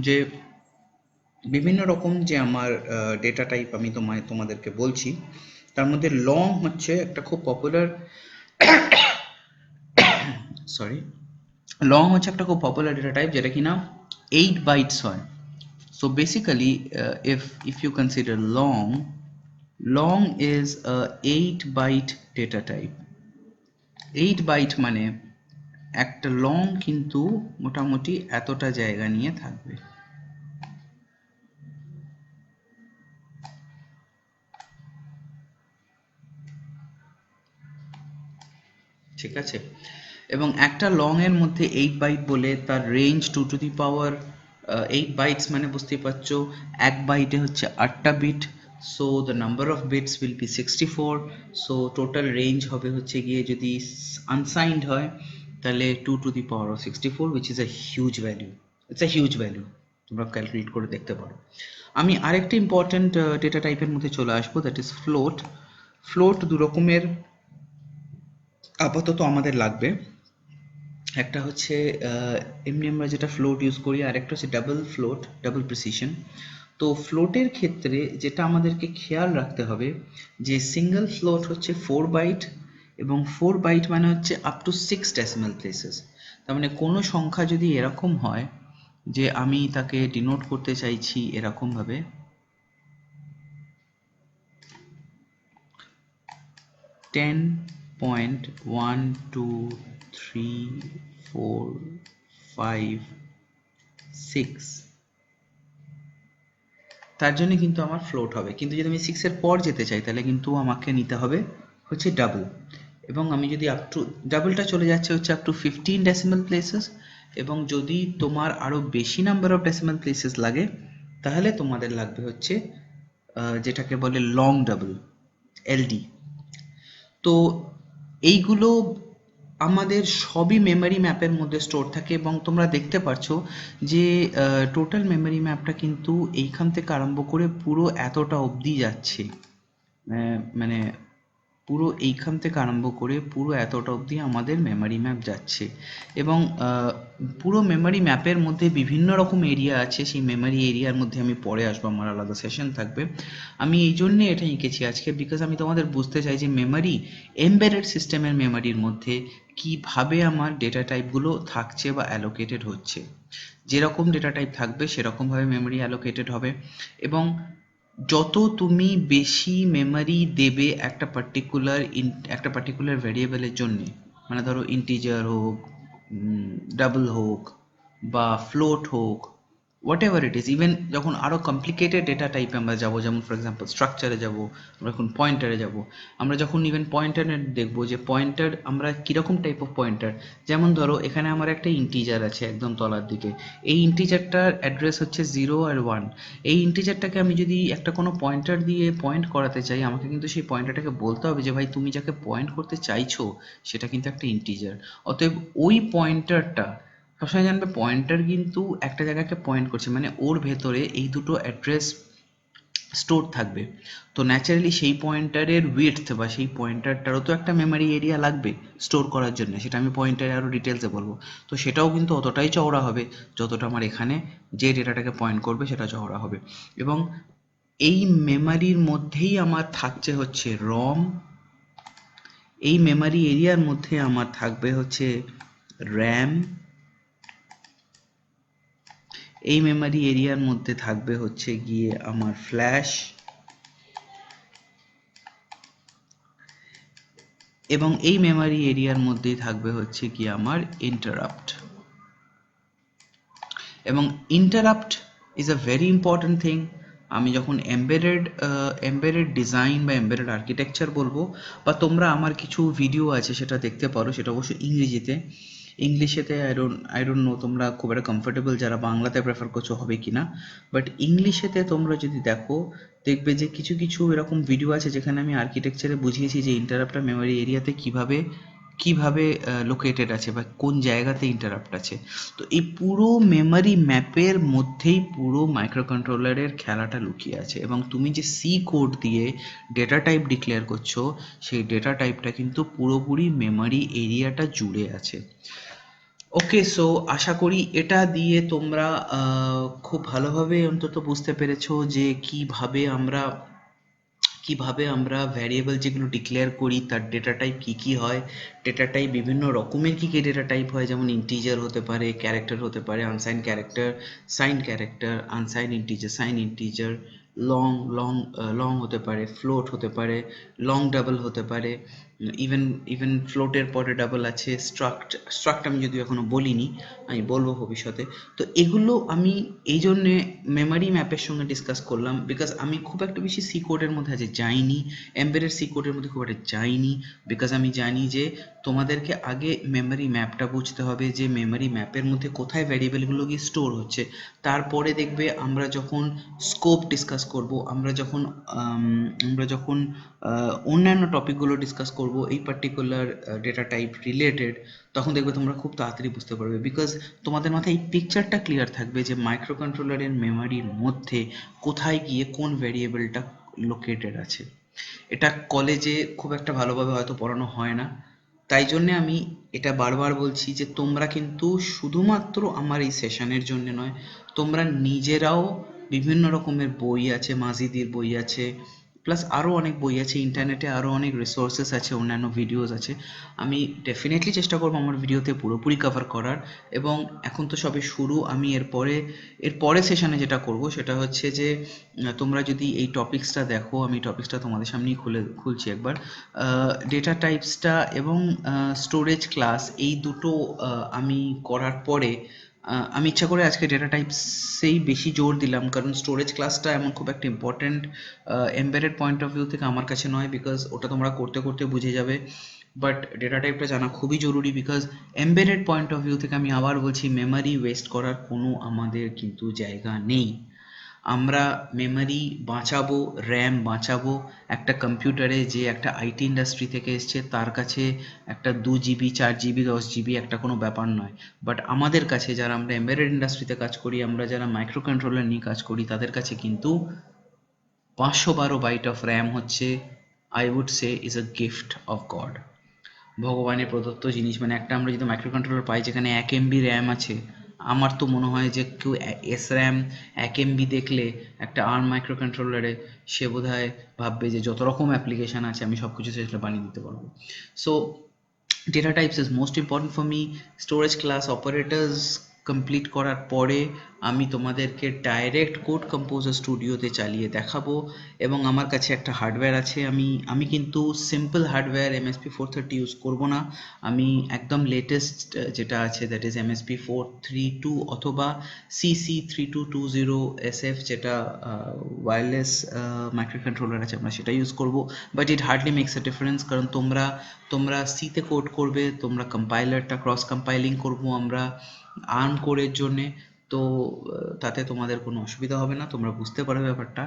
যে বিভিন্ন রকম যে আমার ডেটা টাইপ আমি তোমাদেরকে বলছি, তার মধ্যে লং হচ্ছে একটা খুব পপুলার ডেটা টাইপ, যেটা কিনা 8 বাইটস হয়। So basically, if you consider long is a 8 byte data type. 8 byte মানে একটা লং কিন্তু মোটামুটি এতটা জায়গা নিয়ে থাকবে। ঠিক আছে, এবং একটা লং এর মধ্যে 8 বাইট বলে তার range 2 to the power 8 bytes মানে বুঝতেই পারছো এক বাইটে হচ্ছে 8টা bit, so the number of bits will be 64, so total range হবে হচ্ছে গিয়ে যদি আনসাইন্ড হয় তাহলে 2 to the power of 64, which is a huge value. It's a huge value, তোমরা ক্যালকুলেট করে দেখতে পারো। আমি আরেকটা ইম্পর্টেন্ট ডেটা টাইপের মধ্যে চলে আসবো, দ্যাট ইজ ফ্লোট। ফ্লোট দু রকমের আপাতত আমাদের লাগবে, একটা হচ্ছে এমনি আমরা যেটা ফ্লোট ইউজ করি, আর একটা হচ্ছে ডাবল ফ্লোট, ডাবল প্রিসিশন। তো ফ্লোটের ক্ষেত্রে যেটা আমাদেরকে খেয়াল রাখতে হবে যে সিঙ্গেল ফ্লোট হচ্ছে 4 বাইট, এবং 4 বাইট মানে হচ্ছে আপ টু 6 ডেসিমাল প্লেসেস। তার মানে কোনো সংখ্যা যদি এরকম হয় যে আমি তাকে ডিনোট করতে চাইছি এরকম ভাবে 10.12345 6, তার জন্য কিন্তু আমার ফ্লোট হবে। কিন্তু যদি আমি 6 এর পর যেতে চাই তাহলে কিন্তু আমাকে নিতে হবে হচ্ছে ডাবল, এবং আমি যদি আপ টু ডাবলটা চলে যাচ্ছে হচ্ছে আপ টু 15 ডেসিমাল প্লেসেস, এবং যদি তোমার আরো বেশি নাম্বার অফ ডেসিমাল প্লেসেস লাগে তাহলে তোমাদের লাগবে হচ্ছে যেটাকে বলে লং ডাবল, এলডি। তো এইগুলো আমাদের সবই মেমরি ম্যাপের মধ্যে স্টোর থাকে, এবং তোমরা দেখতে পাচ্ছো যে টোটাল মেমরি ম্যাপটা কিন্তু এইখান থেকে আরম্ভ করে পুরো এতটা অবধি যাচ্ছে, মানে পুরো এইখান থেকে আরম্ভ করে পুরো এতটা অবধি আমাদের মেমরি ম্যাপ যাচ্ছে, এবং পুরো মেমরি ম্যাপের মধ্যে বিভিন্ন রকম এরিয়া আছে। সেই মেমরি এরিয়ার মধ্যে আমি পরে আসবো, আমার আলাদা সেশন থাকবে। আমি এই জন্যে এটা এঁকেছি আজকে, বিকজ আমি তোমাদের বুঝতে চাই যে মেমরি, এমবেডেড সিস্টেমের মেমরির মধ্যে কিভাবে আমার ডেটা টাইপগুলো থাকছে বা অ্যালোকেটেড হচ্ছে। যেরকম ডেটা টাইপ থাকবে সেরকমভাবে মেমরি অ্যালোকেটেড হবে, এবং যত তুমি বেশি মেমরি দেবে একটা পার্টিকুলার ভ্যারিয়েবলের জন্য, মানে ধরো ইন্টিজার হোক, ডাবল হোক বা ফ্লোট হোক, what ever it is, even যখন আরো কমপ্লিকেটেড ডেটা টাইপে আমরা যাবো, যেমন ফর এক্সাম্পল স্ট্রাকচারে যাবো, আমরা এখন পয়েন্টারে যাবো, আমরা যখন ইভেন পয়েন্টারে দেখবো যে পয়েন্টার আমরা কিরকম টাইপ অফ পয়েন্টার, যেমন ধরো এখানে আমার একটা ইন্টিজার আছে একদম তলার দিকে, এই ইন্টিজারটার অ্যাড্রেস হচ্ছে 0 আর 1, এই ইন্টিজারটাকে আমি যদি একটা কোনো পয়েন্টার দিয়ে পয়েন্ট করাতে চাই, আমাকে কিন্তু সেই পয়েন্টারটাকে বলতে হবে যে ভাই তুমি যাকে পয়েন্ট করতে চাইছো সেটা কিন্তু একটা ইন্টিজার। অতএব ওই পয়েন্টারটা সবসময় জানবে পয়েন্টার কিন্তু একটা জায়গাকে পয়েন্ট করছে, মানে ওর ভেতরে এই দুটো অ্যাড্রেস স্টোর থাকবে। তো ন্যাচারালি সেই পয়েন্টারের উইডথ বা সেই পয়েন্টারটারও তো একটা মেমোরি এরিয়া লাগবে স্টোর করার জন্য, সেটা আমি পয়েন্টারে আরও ডিটেলসে বলবো। তো সেটাও কিন্তু অতটাই চওড়া হবে যতটা আমার এখানে যে ডেটাটাকে পয়েন্ট করবে সেটা চওড়া হবে। এবং এই মেমোরির মধ্যেই আমার থাকছে হচ্ছে রম, এই মেমোরি এরিয়ার মধ্যে আমার থাকবে হচ্ছে র্যাম, এই মেমোরি এরিয়ার মধ্যে থাকবে হচ্ছে গিয়ে আমার ফ্ল্যাশ, এবং এই মেমোরি এরিয়ার মধ্যেই থাকবে হচ্ছে কি আমার ইন্টারাপ্ট। এবং interrupt is a very important thing. আমি যখন এমবেডেড ডিজাইন বা এমবেডেড আর্কিটেকচার বলবো, বা তোমরা আমার কিছু ভিডিও আছে সেটা দেখতে পারো, সেটা অবশ্য ইংরেজিতে। ইংলিশেতে আই ডোন্ট নো তোমরা খুব একটা কমফোর্টেবল যারা বাংলাতে প্রেফার করছো হবে কি না, বাট ইংলিশেতে তোমরা যদি দেখো দেখবে যে কিছু কিছু এরকম ভিডিও আছে যেখানে আমি আর্কিটেকচারে বুঝিয়েছি যে ইন্টারাপ্টটা মেমোরি এরিয়াতে কিভাবে লোকেটেড আছে বা কোন জায়গাতে ইন্টারাপ্ট আছে। তো এই পুরো মেমোরি ম্যাপের মধ্যেই পুরো মাইক্রোকন্ট্রোলারের খেলাটা লুকিয়ে আছে, এবং তুমি যে সি কোড দিয়ে ডেটা টাইপ ডিক্লেয়ার করছো সেই ডেটা টাইপটা কিন্তু পুরোপুরি মেমোরি এরিয়াটা জুড়ে আছে। ওকে, সো আশা করি এটা দিয়ে তোমরা খুব ভালোভাবে অন্তত বুঝতে পেরেছো যে কিভাবে আমরা ভ্যারিয়েবল যেগুলো ডিক্লেয়ার করি তার ডেটা টাইপ কী কী হয়। ডেটা টাইপ বিভিন্ন রকমের কী কী ডেটা টাইপ হয়, যেমন ইন্টিজার হতে পারে, ক্যারেক্টার হতে পারে, unsigned character, unsigned integer, long long long হতে পারে, ফ্লোট হতে পারে, লং ডাবল হতে পারে, ইভেন ইভেন ফ্লোটের পরে ডাবল আছে, স্ট্রাক্ট আমি যদিও এখনো বলিনি, আমি বলবো ভবিষ্যতে। তো এগুলো আমি এই জন্যে মেমোরি ম্যাপের সঙ্গে ডিসকাস করলাম, বিকজ আমি খুব একটা বেশি সি কোডের মধ্যে আজ যাইনি, এমবেডেড সি কোডের মধ্যে খুব একটা যাইনি, বিকজ আমি জানি যে তোমাদেরকে আগে মেমোরি ম্যাপটা বুঝতে হবে, যে মেমোরি ম্যাপের মধ্যে কোথায় ভ্যারিয়েবলগুলো গিয়ে স্টোর হচ্ছে। তারপরে দেখবে আমরা যখন স্কোপ ডিসকাস করব, আমরা যখন অন্যান্য টপিকগুলো ডিসকাস করব এই পার্টিকুলার ডেটা টাইপ রিলেটেড, তখন দেখবে তোমরা খুব তাড়াতাড়ি বুঝতে পারবে, বিকজ তোমাদের মাথায় এই পিকচারটা ক্লিয়ার থাকবে যে মাইক্রোকন্ট্রোলারের মেমোরির মধ্যে কোথায় গিয়ে কোন ভ্যারিয়েবলটা লোকেটেড আছে। এটা কলেজে খুব একটা ভালোভাবে হয়তো পড়ানো হয় না, তাই জন্যে আমি এটা বারবার বলছি যে তোমরা কিন্তু শুধুমাত্র আমার এই সেশনের জন্য নয়, তোমরা নিজেরাও বিভিন্ন রকমের বই আছে, মাজিদির বই আছে, প্লাস আরও অনেক বই আছে, ইন্টারনেটে আরও অনেক রিসোর্সেস আছে, অন্যান্য ভিডিওস আছে। আমি ডেফিনেটলি চেষ্টা করবো আমার ভিডিওতে পুরোপুরি কভার করার। এবং এখন তো সবে শুরু, আমি এরপরে সেশনে যেটা করব সেটা হচ্ছে যে তোমরা যদি এই টপিক্সটা দেখো, আমি টপিক্সটা তোমাদের সামনেই খুলছি একবার। ডেটা টাইপসটা এবং স্টোরেজ ক্লাস এই দুটো আমি করার পরে আমি ইচ্ছা করে আজকে ডেটা টাইপসেই বেশি জোর দিলাম, কারণ স্টোরেজ ক্লাসটা এমন খুব একটা important embedded point of view থেকে আমার কাছে নয়, বিকজ ওটা তোমরা করতে করতে বুঝে যাবে। বাট ডেটা টাইপটা জানা খুবই জরুরি, because embedded point of view থেকে আমি আবার বলছি মেমোরি ওয়েস্ট করার কোনো আমাদের কিন্তু জায়গা নেই। আমরা মেমোরি বাঁচাবো, র্যাম বাঁচাবো। একটা কম্পিউটারে যে একটা আইটি ইন্ডাস্ট্রি থেকে এসছে তার কাছে একটা 2 GB 4 GB 10 GB একটা কোনো ব্যাপার নয়, বাট আমাদের কাছে যারা আমরা এমবেডেড ইন্ডাস্ট্রিতে কাজ করি, আমরা যারা মাইক্রো কন্ট্রোলার নিয়ে কাজ করি, তাদের কাছে কিন্তু 512 বাইট অফ র্যাম হচ্ছে, I would say is a gift of God, ভগবানের প্রদত্ত জিনিস। মানে একটা আমরা যদি মাইক্রো কন্ট্রোলার পাই যেখানে 1 MB র্যাম আছে, আমার তো মনে হয় যে কেউ এস র্যাম 1 MB দেখলে একটা আর্ম মাইক্রো কন্ট্রোলারে, সে বোধহয় ভাববে যে যত রকম অ্যাপ্লিকেশান আছে আমি সব কিছু সেটা বানিয়ে দিতে পারবো। So data types is most important for me. Storage class operators complete করার পরে আমি তোমাদেরকে ডাইরেক্ট কোড কম্পোজার স্টুডিওতে চালিয়ে দেখাবো। এবং আমার কাছে একটা হার্ডওয়্যার আছে, আমি কিন্তু সিম্পল হার্ডওয়্যার MSP 430 ইউজ করব না, আমি একদম লেটেস্ট যেটা আছে দ্যাট ইজ MSP 432 অথবা CC3220 SF, যেটা ওয়্যারলেস মাইক্রো কন্ট্রোলার আছে, আমরা সেটা ইউজ করব। But it hardly makes a difference, কারণ তোমরা সিতে কোড করবে, তোমরা কম্পাইলারটা ক্রস কম্পাইলিং করবো আমরা আর্ম কোরের জন্যে, তো তাতে তোমাদের কোনো অসুবিধা হবে না, তোমরা বুঝতে পারবে ব্যাপারটা।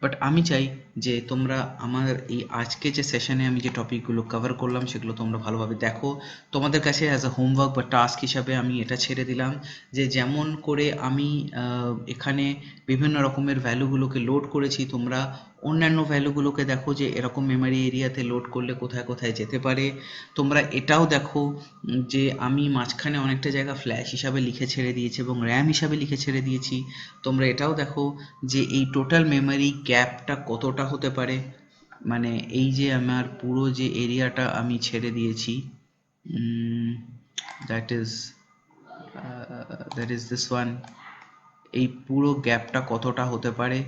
বাট আমি চাই যে তোমরা আমার এই আজকে যে সেশনে আমি যে টপিকগুলো কভার করলাম সেগুলো তোমরা ভালোভাবে দেখো। তোমাদের কাছে অ্যাজ আ হোমওয়ার্ক বা টাস্ক হিসাবে আমি এটা ছেড়ে দিলাম যে যেমন করে আমি এখানে বিভিন্ন রকমের ভ্যালুগুলোকে লোড করেছি, তোমরা অন্যান্য ভ্যালুগুলোকে দেখো যে এরকম মেমোরি এরিয়াতে লোড করলে কোথায় কোথায় যেতে পারে। তোমরা এটাও দেখো যে আমি মাঝখানে অনেকটা জায়গা ফ্ল্যাশ হিসাবে লিখে ছেড়ে দিয়েছি এবং র্যাম হিসাবে লিখে ছেড়ে দিয়েছি। তোমরা এটাও দেখো যে এই টোটাল মেমোরি গ্যাপটা কতটা হতে পারে, মানে এই যে আমার পুরো যে এরিয়াটা আমি ছেড়ে দিয়েছি, দ্যাট ইজ দিস ওয়ান, এই পুরো গ্যাপটা কতটা হতে পারে,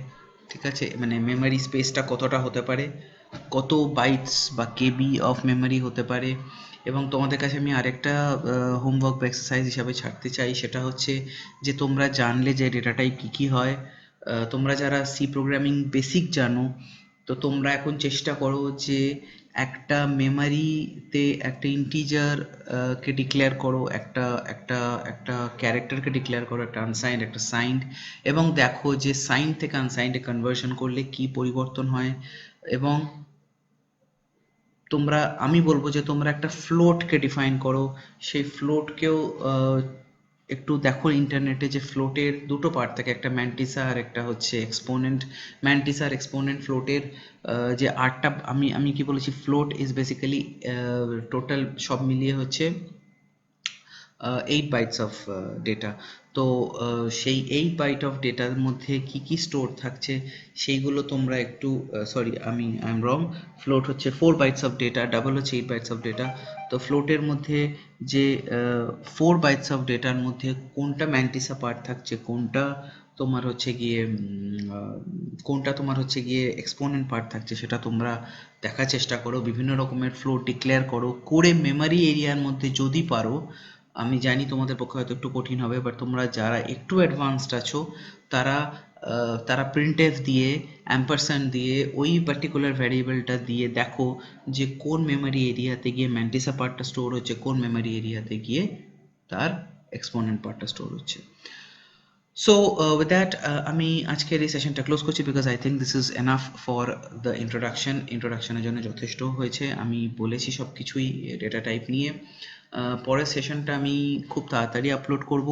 ঠিক আছে, মানে মেমোরি স্পেসটা কতটা হতে পারে, কত বাইটস বা কেবি অফ মেমোরি হতে পারে। এবং তোমাদের কাছে আমি আরেকটা হোমওয়ার্ক বা এক্সারসাইজ হিসাবে ছাড়তে চাই, সেটা হচ্ছে যে তোমরা জানলে যে ডেটা টাইপ কী কী হয়, তোমরা যারা সি প্রোগ্রামিং বেসিক জানো, তো তোমরা এখন চেষ্টা করো যে একটা মেমোরিতে একটা ইন্টিজার কে ডিক্লেয়ার করো, একটা একটা একটা ক্যারেক্টারকে ডিক্লেয়ার করো, একটা আনসাইন্ড একটা সাইন্ড, এবং দেখো যে সাইন্ড থেকে আনসাইন্ডে কনভার্সন করলে কি পরিবর্তন হয়। এবং তোমরা, আমি বলবো যে তোমরা একটা ফ্লোটকে ডিফাইন করো, সেই ফ্লোটকেও একটু দেখো ইন্টারনেটে, যে ফ্লোটের দুটো পার্ট থাকে, একটা ম্যান্টিসা আর একটা হচ্ছে এক্সপোনেন্ট। ম্যান্টিসা আর এক্সপোনেন্ট ফ্লোটের যে আর্টটা আমি কি বলেছি, ফ্লোট ইজ বেসিক্যালি টোটাল সব মিলিয়ে হচ্ছে 8 বাইটস অফ ডেটা। তো সেই 8 বাইট অফ ডেটার মধ্যে কি কি স্টোর থাকছে সেইগুলো তোমরা একটু, sorry I am wrong, float হচ্ছে 4 বাইটস অফ ডেটা, ডাবল হচ্ছে 8 বাইটস অফ ডেটা। তো ফ্লোটের মধ্যে যে 4 বাইটস অফ ডেটার মধ্যে কোনটা ম্যান্টিসা পার্ট থাকছে, কোনটা তোমার হচ্ছে গিয়ে এক্সপোনেন্ট পার্ট থাকছে, সেটা তোমরা দেখার চেষ্টা করো। বিভিন্ন রকমের ফ্লোট ডিক্লেয়ার করো করে মেমোরি এরিয়ার মধ্যে যদি পারো, আমি জানি তোমাদের পক্ষে হয়তো একটু কঠিন হবে, বাট তোমরা যারা একটু অ্যাডভান্সড আছো তারা তারা প্রিন্টএফ দিয়ে অ্যাম্পারস্যান্ড দিয়ে ওই পার্টিকুলার ভ্যারিয়েবলটা দিয়ে দেখো যে কোন মেমোরি এরিয়াতে গিয়ে ম্যান্টিসা পার্টটা স্টোর হচ্ছে, কোন মেমোরি এরিয়াতে গিয়ে তার এক্সপোনেন্ট পার্টটা স্টোর হচ্ছে। সো উইথ দ্যাট আমি আজকের এই সেশনটা ক্লোজ করছি, because I think this is enough for the ইন্ট্রোডাকশনের জন্য যথেষ্ট হয়েছে। আমি বলেছি সব কিছুই ডেটা টাইপ নিয়ে। পরের সেশনটা আমি খুব তাড়াতাড়ি আপলোড করব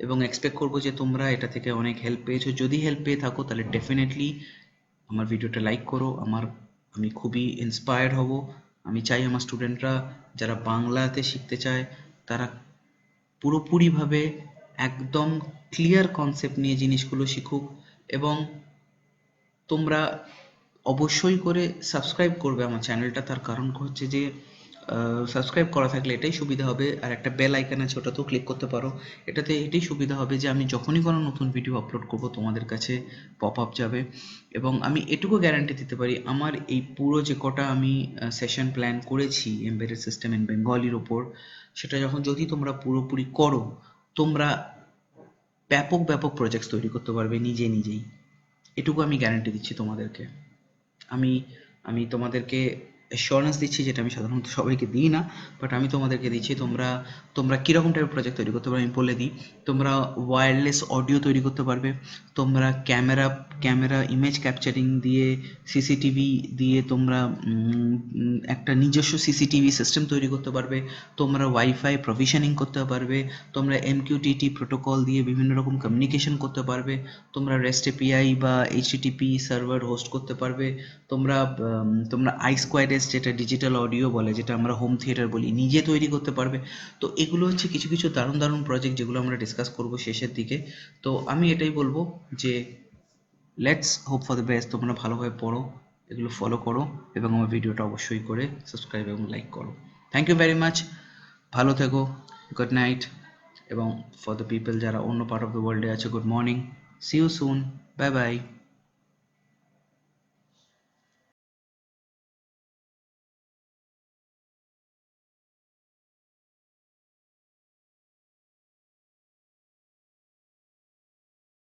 এবং এক্সপেক্ট করব যে তোমরা এটা থেকে অনেক হেল্প পেয়েছো। যদি হেল্প পেয়ে থাকো তাহলে ডেফিনেটলি আমার ভিডিওটা লাইক করো। আমি খুবই ইন্সপায়ার্ড হব। আমি চাই আমার স্টুডেন্টরা যারা বাংলাতে শিখতে চায় তারা পুরোপুরিভাবে একদম ক্লিয়ার কনসেপ্ট নিয়ে জিনিসগুলো শিখুক। এবং তোমরা অবশ্যই করে সাবস্ক্রাইব করবে আমার চ্যানেলটা, তার কারণ হচ্ছে যে সাবস্ক্রাইব করা থাকলে এটাই সুবিধা হবে, আর একটা বেল আইকন আছে ওটাতেও ক্লিক করতে পারো। এটাই সুবিধা হবে যে আমি যখনই কোনো নতুন ভিডিও আপলোড করব তোমাদের কাছে পপ আপ যাবে। এবং আমি এটুকু গ্যারান্টি দিতে পারি, আমার এই পুরো যে কটা আমি সেশন প্ল্যান করেছি এমবেডেড সিস্টেম ইন বেঙ্গলির ওপর, সেটা যদি তোমরা পুরোপুরি করো, তোমরা ব্যাপক ব্যাপক প্রজেক্টস তৈরি করতে পারবে নিজেই। এটুকু আমি গ্যারান্টি দিচ্ছি তোমাদেরকে। আমি আমি তোমাদেরকে অ্যাসিওরেন্স দিচ্ছি, যেটা আমি সাধারণত সবাইকে দিই না, বাট আমি তোমাদেরকে দিচ্ছি। তোমরা কীরকম টাইপের প্রজেক্ট তৈরি করতে পারবে আমি বলে দিই। তোমরা ওয়্যারলেস অডিও তৈরি করতে পারবে, তোমরা ক্যামেরা ইমেজ ক্যাপচারিং দিয়ে, সিসিটিভি দিয়ে তোমরা একটা নিজস্ব সিসিটিভি সিস্টেম তৈরি করতে পারবে, তোমরা ওয়াইফাই প্রভিশনিং করতে পারবে, তোমরা MQTT প্রোটোকল দিয়ে বিভিন্ন রকম কমিউনিকেশন করতে পারবে, তোমরা রেস্ট এপিআই বা HTTP সার্ভার হোস্ট করতে পারবে, তোমরা I2S যেটা ডিজিটাল অডিও বলে, যেটা আমরা হোম থিয়েটার বলি, নিজে তৈরি করতে পারবে। তো এগুলো হচ্ছে কিছু কিছু দারুণ প্রজেক্ট যেগুলো আমরা ডিসকাস করব শেষের দিকে। তো আমি এটাই বলবো যে let's hope for the best. তোমরা ভালোভাবে পড়ো, এগুলো ফলো করো এবং আমার ভিডিওটা অবশ্যই করে সাবস্ক্রাইব এবং লাইক করো। Thank you very much. ভালো থেকো। Good night. এবং ফর দ্য পিপল যারা অন্য পার্ট অফ দ্য ওয়ার্ল্ডে আছে, good morning. See you soon. Bye by.